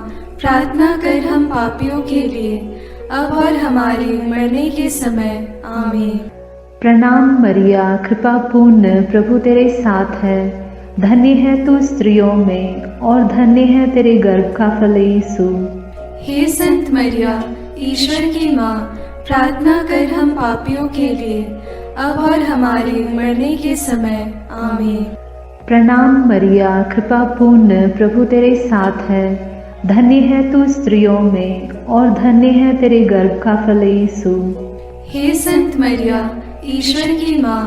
प्रार्थना कर हम पापियों के लिए अब और हमारे मरने के समय। आमीन। प्रणाम मरिया, कृपा पूर्ण, प्रभु तेरे साथ है। धन्य है तू स्त्रियों में और धन्य है तेरे गर्भ का फल यीशु। हे संत मरिया, ईश्वर की माँ, प्रार्थना कर हम पापियों के लिए अब और हमारे मरने के समय। आमीन। प्रणाम मरिया, कृपा पूर्ण, प्रभु तेरे साथ है। धन्य है तू स्त्रियों में और धन्य है तेरे गर्भ का फल यीशु। हे संत मरिया, ईश्वर की माँ,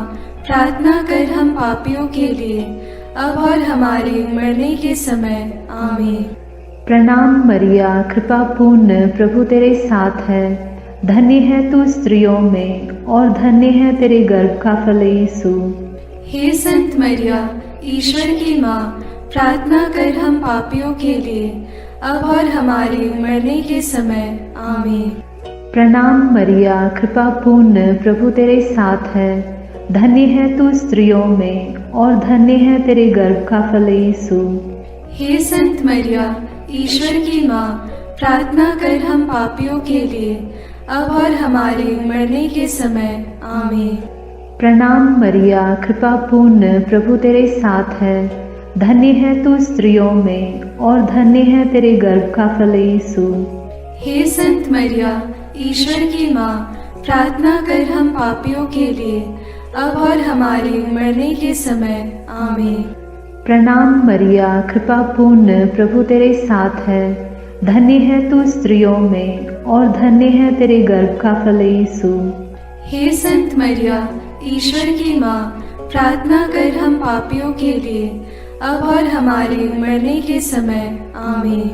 प्रार्थना कर हम पापियों के लिए अब और हमारे मरने के समय। आमीन। प्रणाम मरिया, कृपा पूर्ण, प्रभु तेरे साथ है। धन्य है तू स्त्रियों में और धन्य है तेरे गर्भ का फल यीशु। हे संत मरिया, ईश्वर की माँ, प्रार्थना कर हम पापियों के लिए अब और हमारे मरने के समय। आमीन। प्रणाम मरिया, कृपा पूर्ण, प्रभु तेरे साथ है। धन्य है तू स्त्रियों में और धन्य है तेरे गर्भ का फल यीशु। हे संत मरिया, ईश्वर की माँ, प्रार्थना कर हम पापियों के लिए अब और हमारे मरने के समय। आमीन। प्रणाम मरिया, कृपा पूर्ण, प्रभु तेरे साथ है। धन्य है तू स्त्रियों में और धन्य है तेरे गर्भ का फल यीशु। हे संत मरिया, ईश्वर की माँ, प्रार्थना कर हम पापियों के लिए अब और हमारे मरने के समय। आमीन। प्रणाम मरिया, कृपा पूर्ण, प्रभु तेरे साथ है। धन्य है तू स्त्रियों में और धन्य है तेरे गर्भ का फल यीशु। हे संत मरिया, ईश्वर की माँ, प्रार्थना कर हम पापियों के लिए, अब और हमारे मरने के समय। आमीन।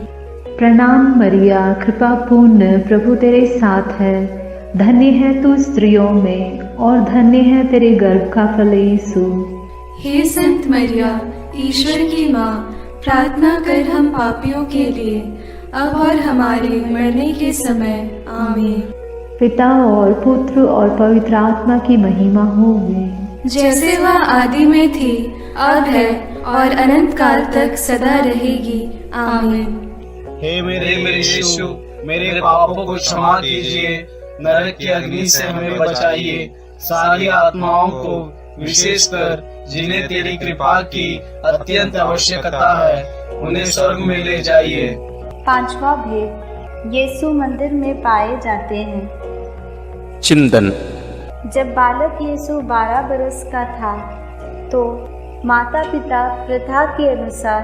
प्रणाम मरिया, कृपा पूर्ण, प्रभु तेरे साथ है। धन्य है तू स्त्रियों में और धन्य है तेरे गर्भ का फल यीशु। हे संत मरिया, ईश्वर की माँ, प्रार्थना कर हम पापियों के लिए, अब और हमारे मरने के समय। आमीन। पिता और पुत्र और पवित्र आत्मा की महिमा होवे, जैसे वह आदि में थी, अब है और अनंत काल तक सदा रहेगी। आमीन। हे मेरे यीशु, मेरे पापों को क्षमा कीजिए, नरक की अग्नि से हमें बचाइए, सारी आत्माओं को, विशेषकर जिन्हें तेरी कृपा की अत्यंत आवश्यकता है, उन्हें स्वर्ग में ले जाइए। पांचवा भेद, यीशु मंदिर में पाए जाते हैं। चिंतन। जब बालक यीशु 12 बरस का था तो माता पिता प्रथा के अनुसार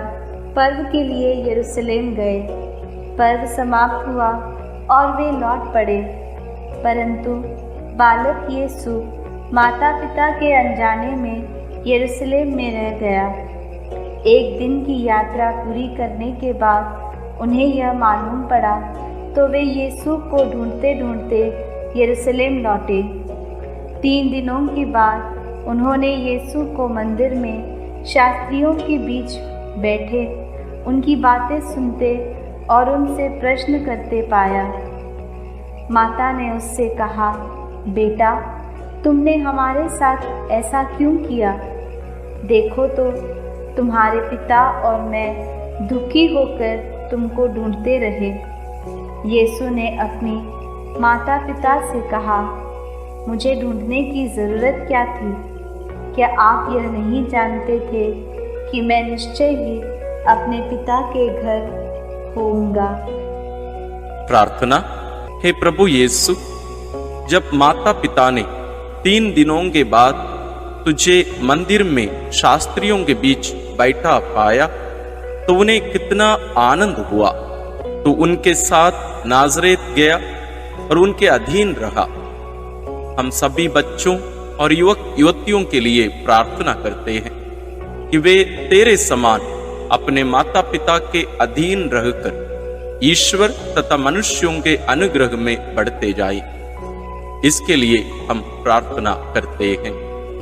पर्व के लिए यरूशलेम गए। पर्व समाप्त हुआ और वे लौट पड़े, परंतु बालक यीशु माता पिता के अनजाने में यरूशलेम में रह गया। एक दिन की यात्रा पूरी करने के बाद उन्हें यह मालूम पड़ा तो वे यीशु को ढूंढते ढूंढते यरूशलेम लौटे। 3 दिनों के बाद उन्होंने यीशु को मंदिर में शास्त्रियों के बीच बैठे उनकी बातें सुनते और उनसे प्रश्न करते पाया। माता ने उससे कहा, बेटा, तुमने हमारे साथ ऐसा क्यों किया? देखो तो तुम्हारे पिता और मैं दुखी होकर तुमको ढूंढते रहे। यीशु ने अपनी माता पिता से कहा, मुझे ढूंढने की ज़रूरत क्या थी? क्या आप यह नहीं जानते थे कि मैं निश्चय ही अपने पिता के घर होऊंगा? प्रार्थना। हे प्रभु यीशु, जब माता पिता ने 3 दिनों के बाद तुझे मंदिर में शास्त्रियों के बीच बैठा पाया तो उन्हें कितना आनंद हुआ। तू उनके साथ नाज़रेत गया और उनके अधीन रहा। हम सभी बच्चों और युवक युवतियों के लिए प्रार्थना करते हैं कि वे तेरे समान अपने माता पिता के अधीन रहकर ईश्वर तथा मनुष्यों के अनुग्रह में बढ़ते जाए। इसके लिए हम प्रार्थना करते हैं।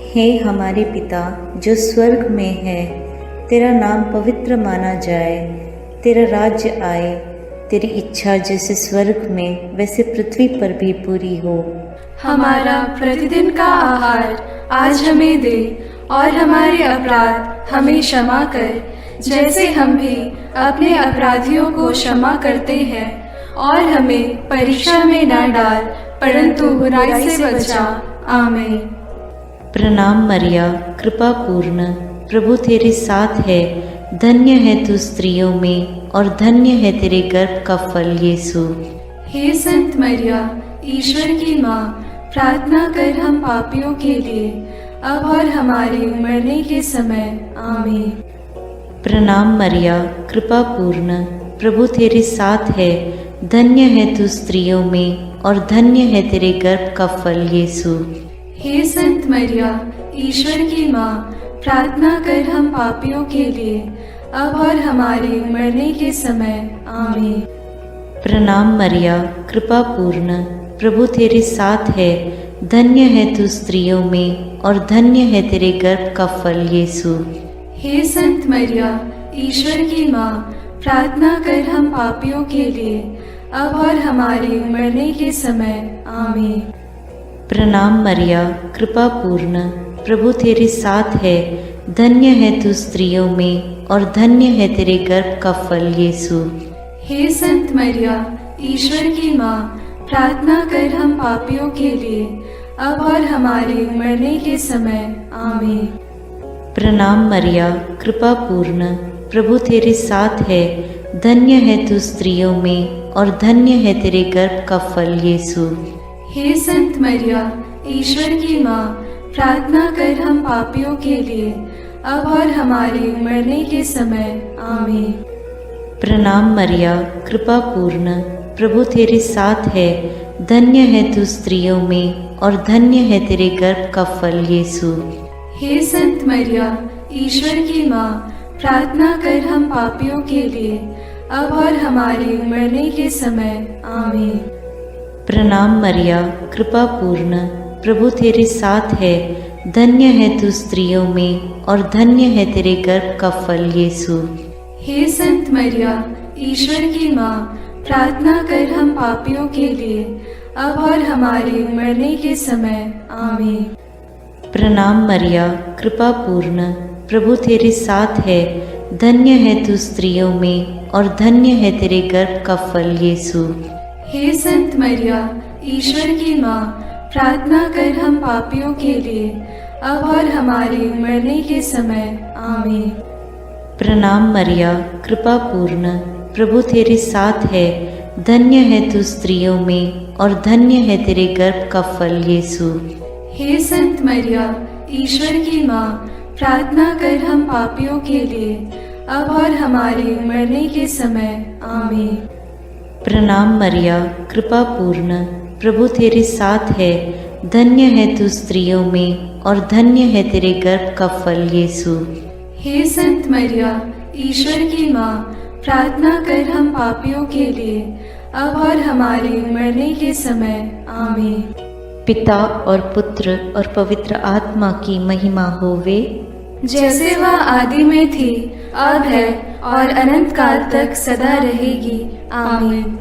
हे हमारे पिता जो स्वर्ग में है, तेरा नाम पवित्र माना जाए, तेरा राज्य आए, तेरी इच्छा जैसे स्वर्ग में वैसे पृथ्वी पर भी पूरी हो। हमारा प्रतिदिन का आहार आज हमें दे और हमारे अपराध हमें क्षमा कर, जैसे हम भी अपने अपराधियों को क्षमा करते हैं, और हमें परीक्षा में न डाल परंतु बुराई से बचा। आमीन। प्रणाम मरिया, कृपा पूर्ण, प्रभु तेरे साथ है। धन्य है तू स्त्रियों में और धन्य है तेरे गर्भ का फल यीशु। हे संत मरिया, ईश्वर की माँ, प्रार्थना कर हम पापियों के लिए, अब और हमारे मरने के समय। आमीन। प्रणाम मरिया, कृपा पूर्ण, प्रभु तेरे साथ है। धन्य है तू स्त्रियों में और धन्य है तेरे गर्भ का फल यीशु। हे संत मरिया, ईश्वर की माँ, प्रार्थना कर हम पापियों के लिए, अब और हमारे मरने के समय। आमीन। प्रणाम मरिया, कृपा पूर्ण, प्रभु तेरे साथ है। धन्य है तू स्त्रियों में और धन्य है तेरे गर्भ का फल यीशु। हे संत मरिया, ईश्वर की माँ, प्रार्थना कर हम पापियों के लिए, अब और हमारे मरने के समय। आमीन। प्रणाम मरिया, कृपा पूर्ण, प्रभु तेरे साथ है। धन्य है तू स्त्रियों में और धन्य है तेरे गर्भ का फल यीशु। हे संत मरिया, ईश्वर की माँ, प्रार्थना कर हम पापियों के लिए, अब और हमारे मरने के समय। आमीन। प्रणाम मरिया, कृपा पूर्ण, प्रभु तेरे साथ है। धन्य है तू स्त्रियों में और धन्य है तेरे गर्भ का फल यीशु। हे संत मरिया, ईश्वर की माँ, प्रार्थना कर हम पापियों के लिए, अब और हमारे मरने के समय। आमीन। प्रणाम मरिया, कृपा पूर्ण, प्रभु तेरे साथ है। धन्य है तू स्त्रियों में और धन्य है तेरे गर्भ का फल यीशु। हे संत मरिया, ईश्वर की माँ, प्रार्थना कर हम पापियों के लिए, अब और हमारे मरने के समय। आमीन। प्रणाम मरिया, कृपा पूर्ण, प्रभु तेरे साथ है, धन्य है तू स्त्रियों में और धन्य है तेरे गर्भ का फल यीशु। हे संत मरिया, ईश्वर की माँ, प्रार्थना कर हम पापियों के लिए, अब और हमारे मरने के समय। आमीन। प्रणाम मरिया, कृपा पूर्ण, प्रभु तेरे साथ है, धन्य है तू स्त्रियों में और धन्य है तेरे गर्भ का फल यीशु। हे संत मरिया, ईश्वर की माँ, प्रार्थना कर हम पापियों के लिए, अब और हमारे मरने के समय। आमीन। प्रणाम मरिया, कृपा पूर्ण, प्रभु तेरे साथ है, धन्य है तू स्त्रियों में और धन्य है तेरे गर्भ का फल यीशु। हे संत मरिया, ईश्वर की माँ, प्रार्थना कर हम पापियों के लिए, अब और हमारे मरने के समय। आमीन। प्रणाम मरिया, कृपा पूर्ण, प्रभु तेरे साथ है, धन्य है तू स्त्रियों में और धन्य है तेरे गर्भ का फल यीशु। हे संत मरिया, ईश्वर की माँ, प्रार्थना कर हम पापियों के लिए, अब और हमारे मरने के समय। आमीन। पिता और पुत्र और पवित्र आत्मा की महिमा होवे, जैसे वह आदि में थी, अब है और अनंत काल तक सदा रहेगी। आमीन।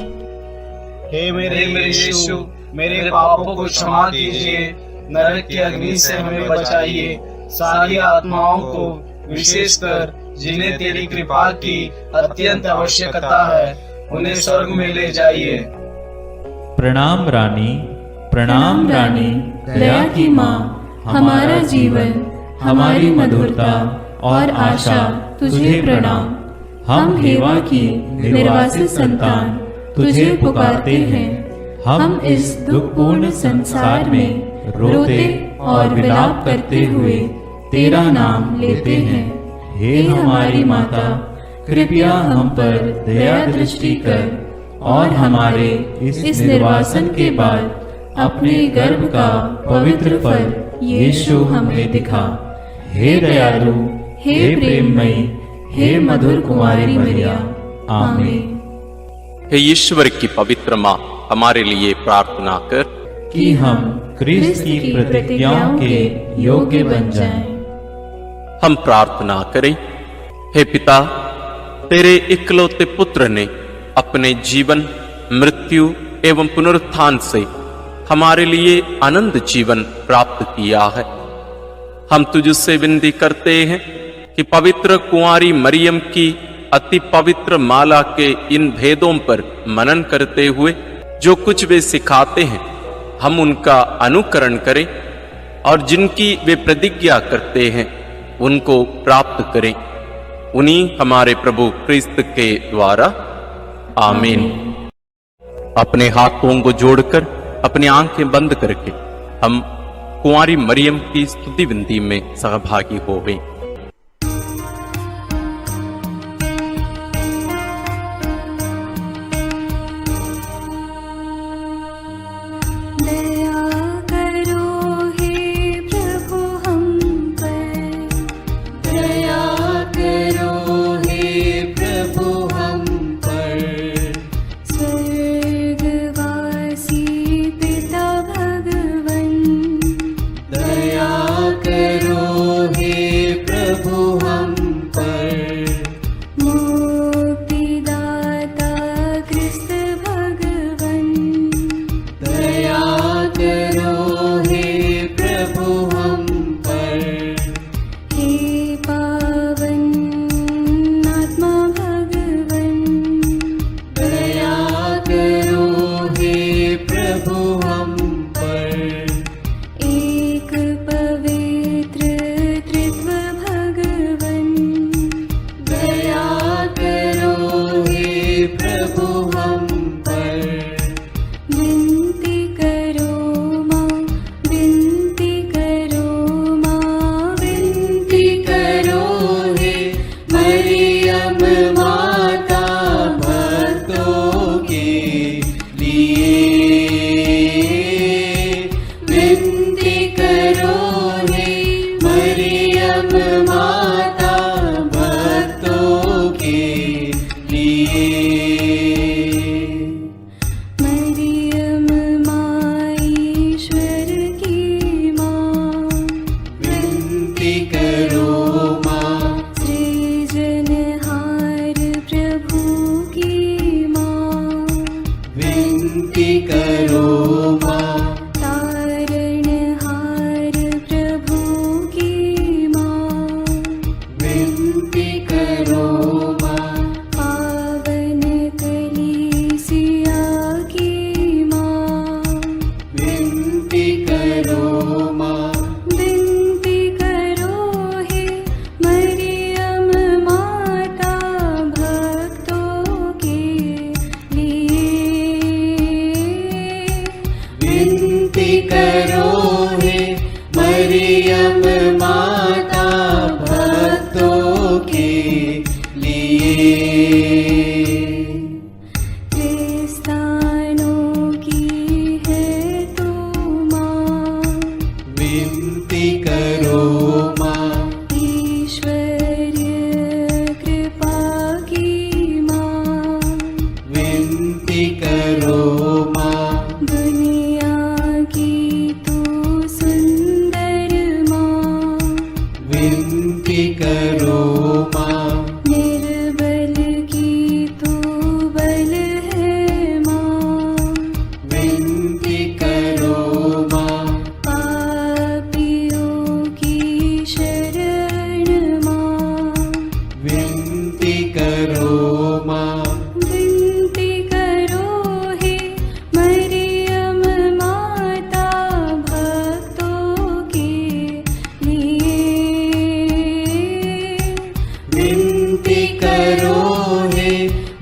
हे मेरे यीशु, मेरे पापों को क्षमा कीजिए, नरक की अग्नि से हमें बचाइए, सारी आत्माओं को, विशेषकर जिन्हें तेरी कृपा की अत्यंत आवश्यकता है, उन्हें स्वर्ग में ले जाइए। प्रणाम रानी, प्रणाम रानी, दया की माँ, हमारा जीवन, हमारी मधुरता और आशा तुझे प्रणाम। हम हेवा की निर्वासित संतान तुझे पुकारते हैं। हम इस दुखपूर्ण संसार में रोते और विलाप करते हुए तेरा नाम लेते हैं। हे हमारी माता, कृपया हम पर दया दृष्टि कर और हमारे इस निर्वासन के बाद अपने गर्भ का पवित्र फल यीशु हमें दिखा। हे दयालु, हे प्रेममयी, हे मधुर कुमारी मरिया। आमीन। हे ईश्वर की पवित्र माँ, हमारे लिए प्रार्थना कर कि हम क्रिस्त की प्रतिज्ञाओं के योग्य बन जाएं। हम प्रार्थना करें। हे पिता, तेरे इकलौते पुत्र ने अपने जीवन, मृत्यु एवं पुनरुत्थान से हमारे लिए आनंद जीवन प्राप्त किया है। हम तुझसे विनती करते हैं कि पवित्र कुंवारी मरियम की अति पवित्र माला के इन भेदों पर मनन करते हुए जो कुछ वे सिखाते हैं, हम उनका अनुकरण करें और जिनकी वे प्रतिज्ञा करते हैं उनको प्राप्त करें। उन्हीं हमारे प्रभु क्रिस्त के द्वारा। आमीन। अपने हाथों को जोड़कर अपनी आंखें बंद करके हम कुंवारी मरियम की स्तुति विनती में सहभागी होवें। दया करो हे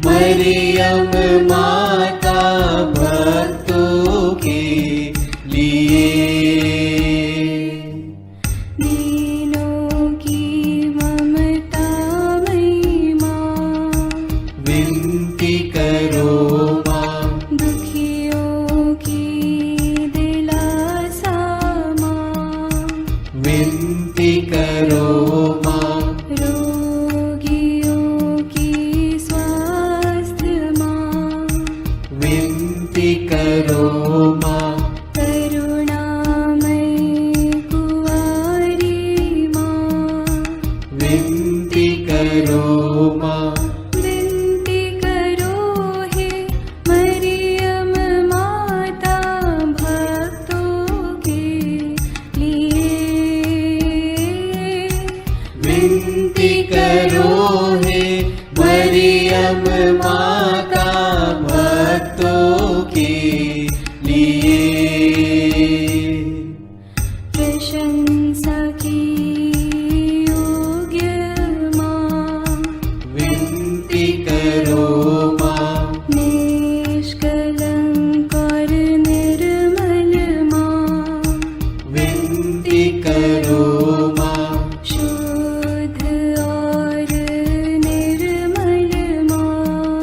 मरियम माता भक्तों के लिए। दीनों की ममता मई माँ, विनती करो माँ। दुखियों की दिलासा माँ, विनती करो माँ। रोगियों की स्वास्थ्य माँ, विनती करो माँ। करुणामयी कुंवारी माँ, विनती करो माँ। विनती करो हे मरियम माता भक्तों के लिए। विनती करो हे मरियम माता भक्तों के लिए। प्रशंसा की योग्य माँ, विनती करो माँ। निष्कलंक और निर्मल माँ, विनती करो माँ। शुद्ध और निर्मल माँ,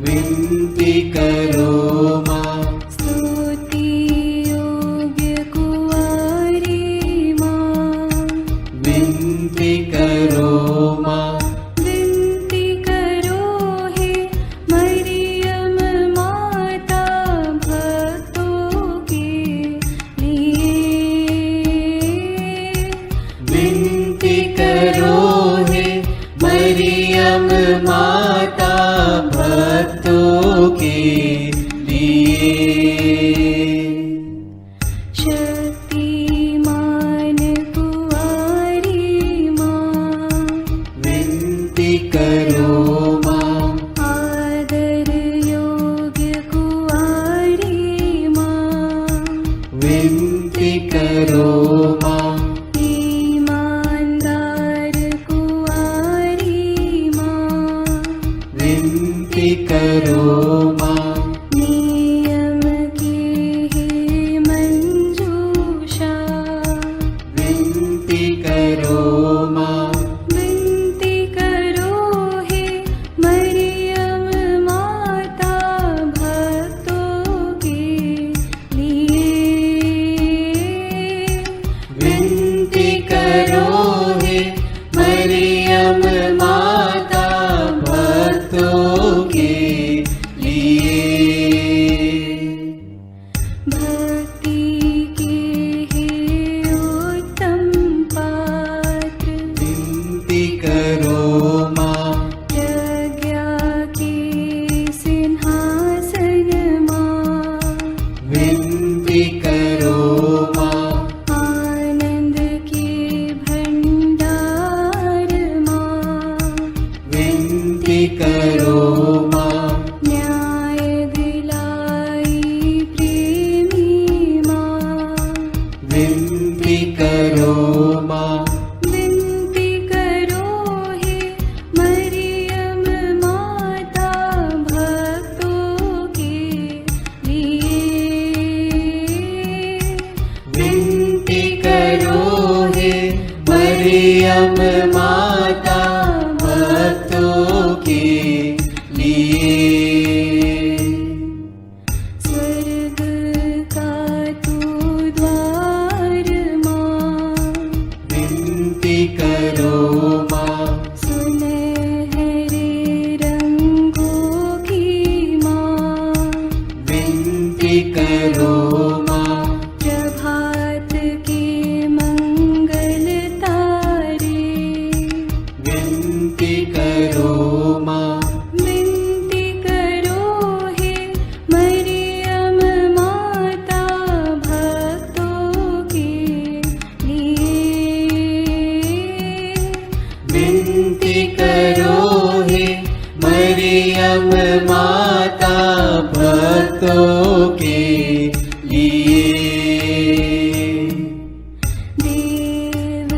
विनती करो माँ। स्तुति योग्य कुंवारी माँ, विनती करो माँ। विनती करो हे मरियम माता भक्तों के लिए। विनती करो हे मरियम माता भक्तों के लिए। शक्तिमान कुंवारी माँ, विनती करो माँ। आदर योग्य कुंवारी माँ, विनती करो माँ। ईमानदार कुंवारी माँ, विनती करो माँ। नियम की हे मंजूषा, विनती करो माँ। विनती करो हे मरियम माता भक्तों के लिए। विनती करो हे मरियम माता भक्तों के लिए। भक्ति के हे उत्तम पात्र, विनती करो माँ। प्रज्ञा के सिंहासन माँ, विनती करो माँ। आनंद के भंडार माँ, विनती करो माँ। न्याय दिलाई प्रेमी माँ, विनती करो माँ। विनती करो हे मरियम माता भक्तों के लिए। विनती करो हे मरियम माता भक्तों के लिए। स्वर्ग का तू द्वार माँ, विनती करो माँ। सुनहरे रंगों की माँ, विनती करो माँ। प्रभात के मंगल तारे, विनती करो माँ। विनती करो हे मरियम माता भक्तों के लिए। विनती करो हे मरियम माता भक्तों के लिए।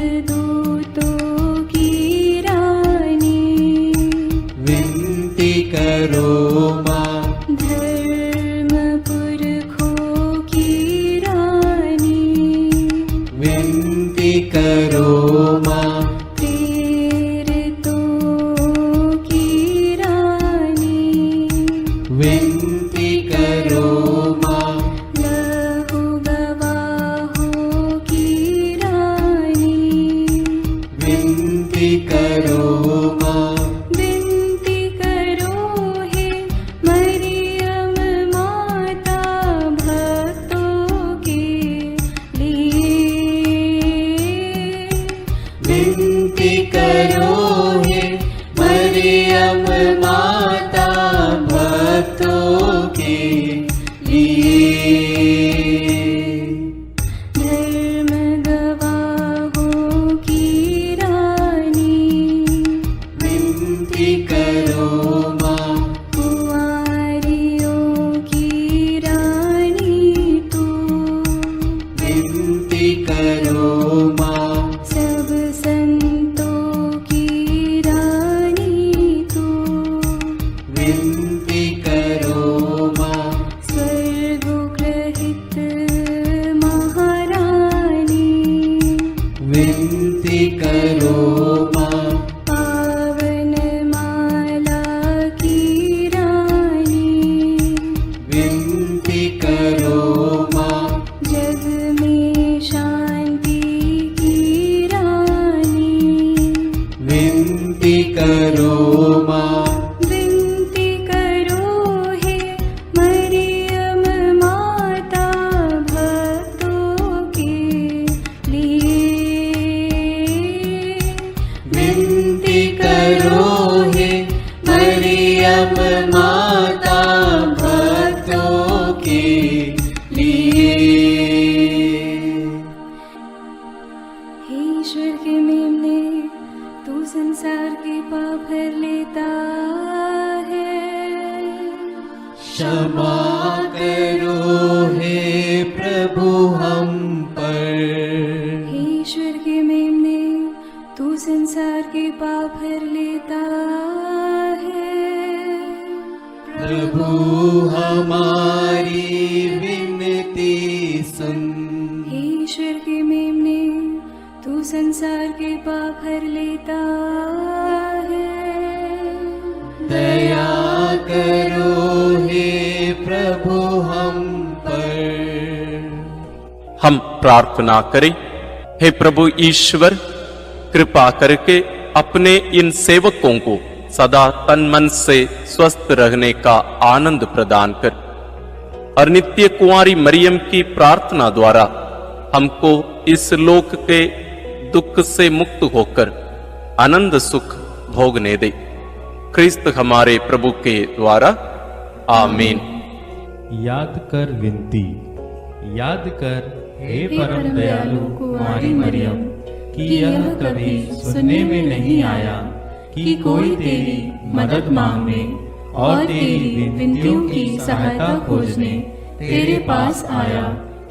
देवदूतों की रानी, विनती करो माता भक्तों के लिए। हे ईश्वर के मेमने, तू संसार के पाप हर लेता है। क्षमा करो हे प्रभु हम पर। हे ईश्वर के मेमने, तू संसार के पाप हर लेता है। प्रभु हमारी विनती सुन। हे ईश्वर के मेमने, तू संसार के पाप हर लेता है। दया करो हे प्रभु हम पर। हम प्रार्थना करें। हे प्रभु ईश्वर, कृपा करके अपने इन सेवकों को सदा तन मन से स्वस्थ रहने का आनंद प्रदान कर और नित्य कुंवारी मरियम की प्रार्थना द्वारा हमको इस लोक के दुख से मुक्त होकर आनंद सुख भोगने दे। क्रिस्त हमारे प्रभु के द्वारा आमीन। याद कर विनती, याद कर हे परम दयालु कुंवारी मरियम, कि यह कभी सुनने में नहीं आया कि कोई तेरी मदद मांगने और तेरी विनतियों की सहायता खोजने तेरे पास आया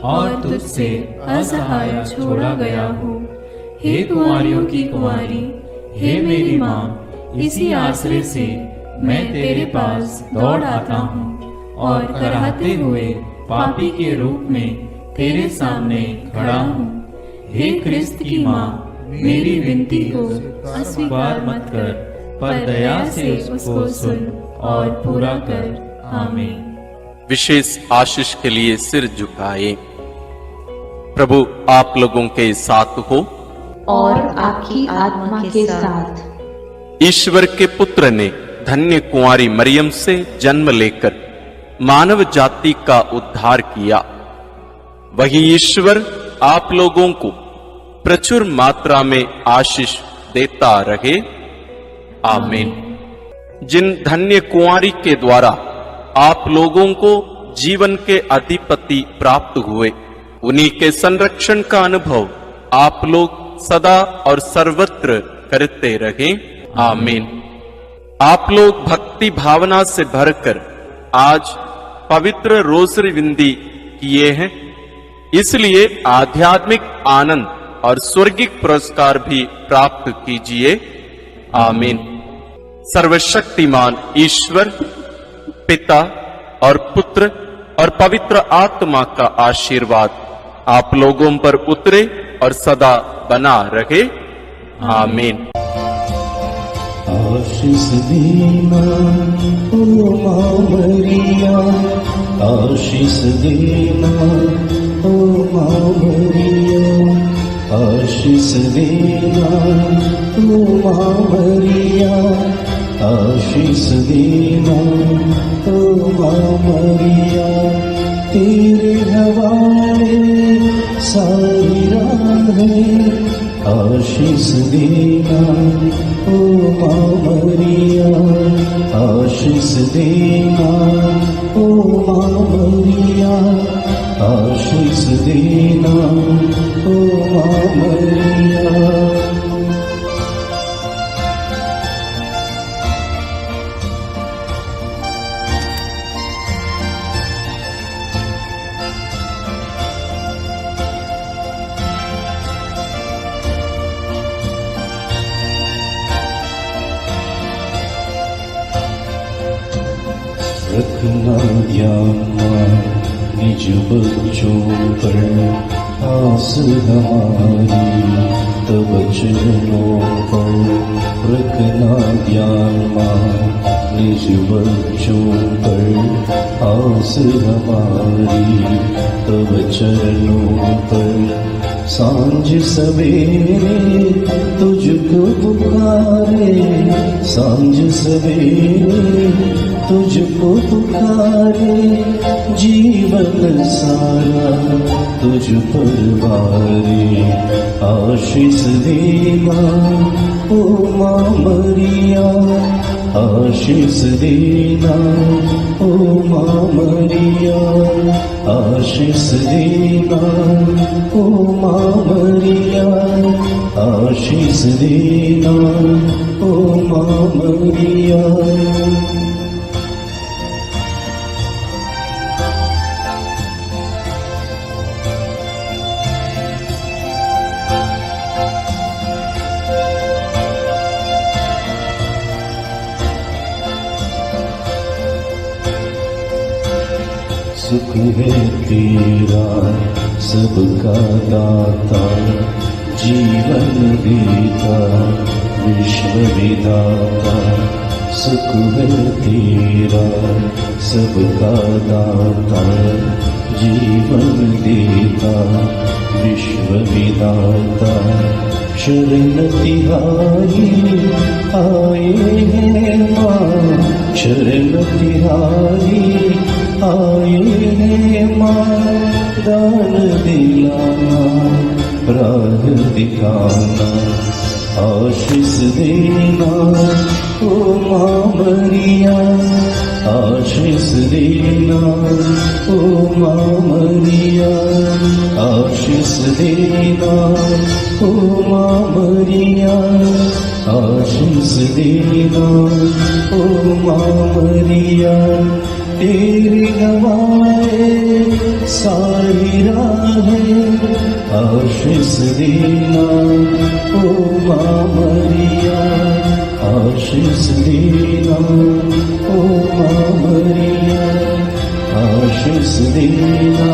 और तुझसे असहाय छोड़ा गया हो। हे कुंवारियों की कुंवारी, हे मेरी माँ, इसी आश्रय से मैं तेरे पास दौड़ आता हूँ और कराहते हुए पापी के रूप में तेरे सामने खड़ा हूँ। हे क्रिस्त की माँ, मेरी विनती को अस्वीकार मत कर, पर दया से उसको सुन और पूरा कर। आमीन। विशेष आशीष के लिए सिर झुकाए। प्रभु आप लोगों के साथ हो और आपकी आत्मा के साथ। ईश्वर के पुत्र ने धन्य कुंवारी मरियम से जन्म लेकर मानव जाति का उद्धार किया। वही ईश्वर आप लोगों को प्रचुर मात्रा में आशीष देता रहे। आमीन। जिन धन्य कुंवारी के द्वारा आप लोगों को जीवन के अधिपति प्राप्त हुए, उन्हीं के संरक्षण का अनुभव आप लोग सदा और सर्वत्र करते रहे। आमीन। आप लोग भक्ति भावना से भरकर आज पवित्र रोसरी विंदी किए हैं, इसलिए आध्यात्मिक आनंद और स्वर्गिक पुरस्कार भी प्राप्त कीजिए। आमीन। सर्वशक्तिमान ईश्वर पिता और पुत्र और पवित्र आत्मा का आशीर्वाद आप लोगों पर उतरे और सदा बना रहे। आमीन। आशीष देना ओ माँ मरिया, आशीष देना ओ माँ मरिया, आशीष देना ओ माँ मरिया, आशीष देना ओ माँ मरिया। तेरे हवाले सारी राहें, आशीष देना ओ माँ मरिया, आशीष देना ओ माँ मरिया, आशीष देना ओ माँ मरिया। रखना ध्यान निज बच्चों पर आस हमारी, तब चरणों पर रखना ध्यान निज बच्चों पर आस हमारी, तब चरणों पर सांझ सवेरे तुझको पुकारे, सांझ सवेरे तुझको पुकारे, जीवन सारा तुझ पर वारे। आशीष देना ओ माँ मरिया, आशीष देना ओ माँ मरिया, आशीष देना ओ माँ मरिया, आशीष देना ओ माँ मरिया। सुख है तेरा सबका दाता, जीवन देता विश्व विधाता। सुख है तेरा सबका दाता, जीवन देता विश्व विधाता। शरण तिहारी आए हैं माँ, शरण तिहारी आए हैं माँ। दान दिलाना राह दिखाना, आशीष देना ओ माँ मरिया, आशीष देना ओ माँ मरिया, आशीष देना ओ माँ मरिया, आशीष देना ओ माँ मरिया। तेरी गवाए सारी राहें, आशीष देना ओ माँ मरिया, आशीष देना ओ माँ मरिया, आशीष देना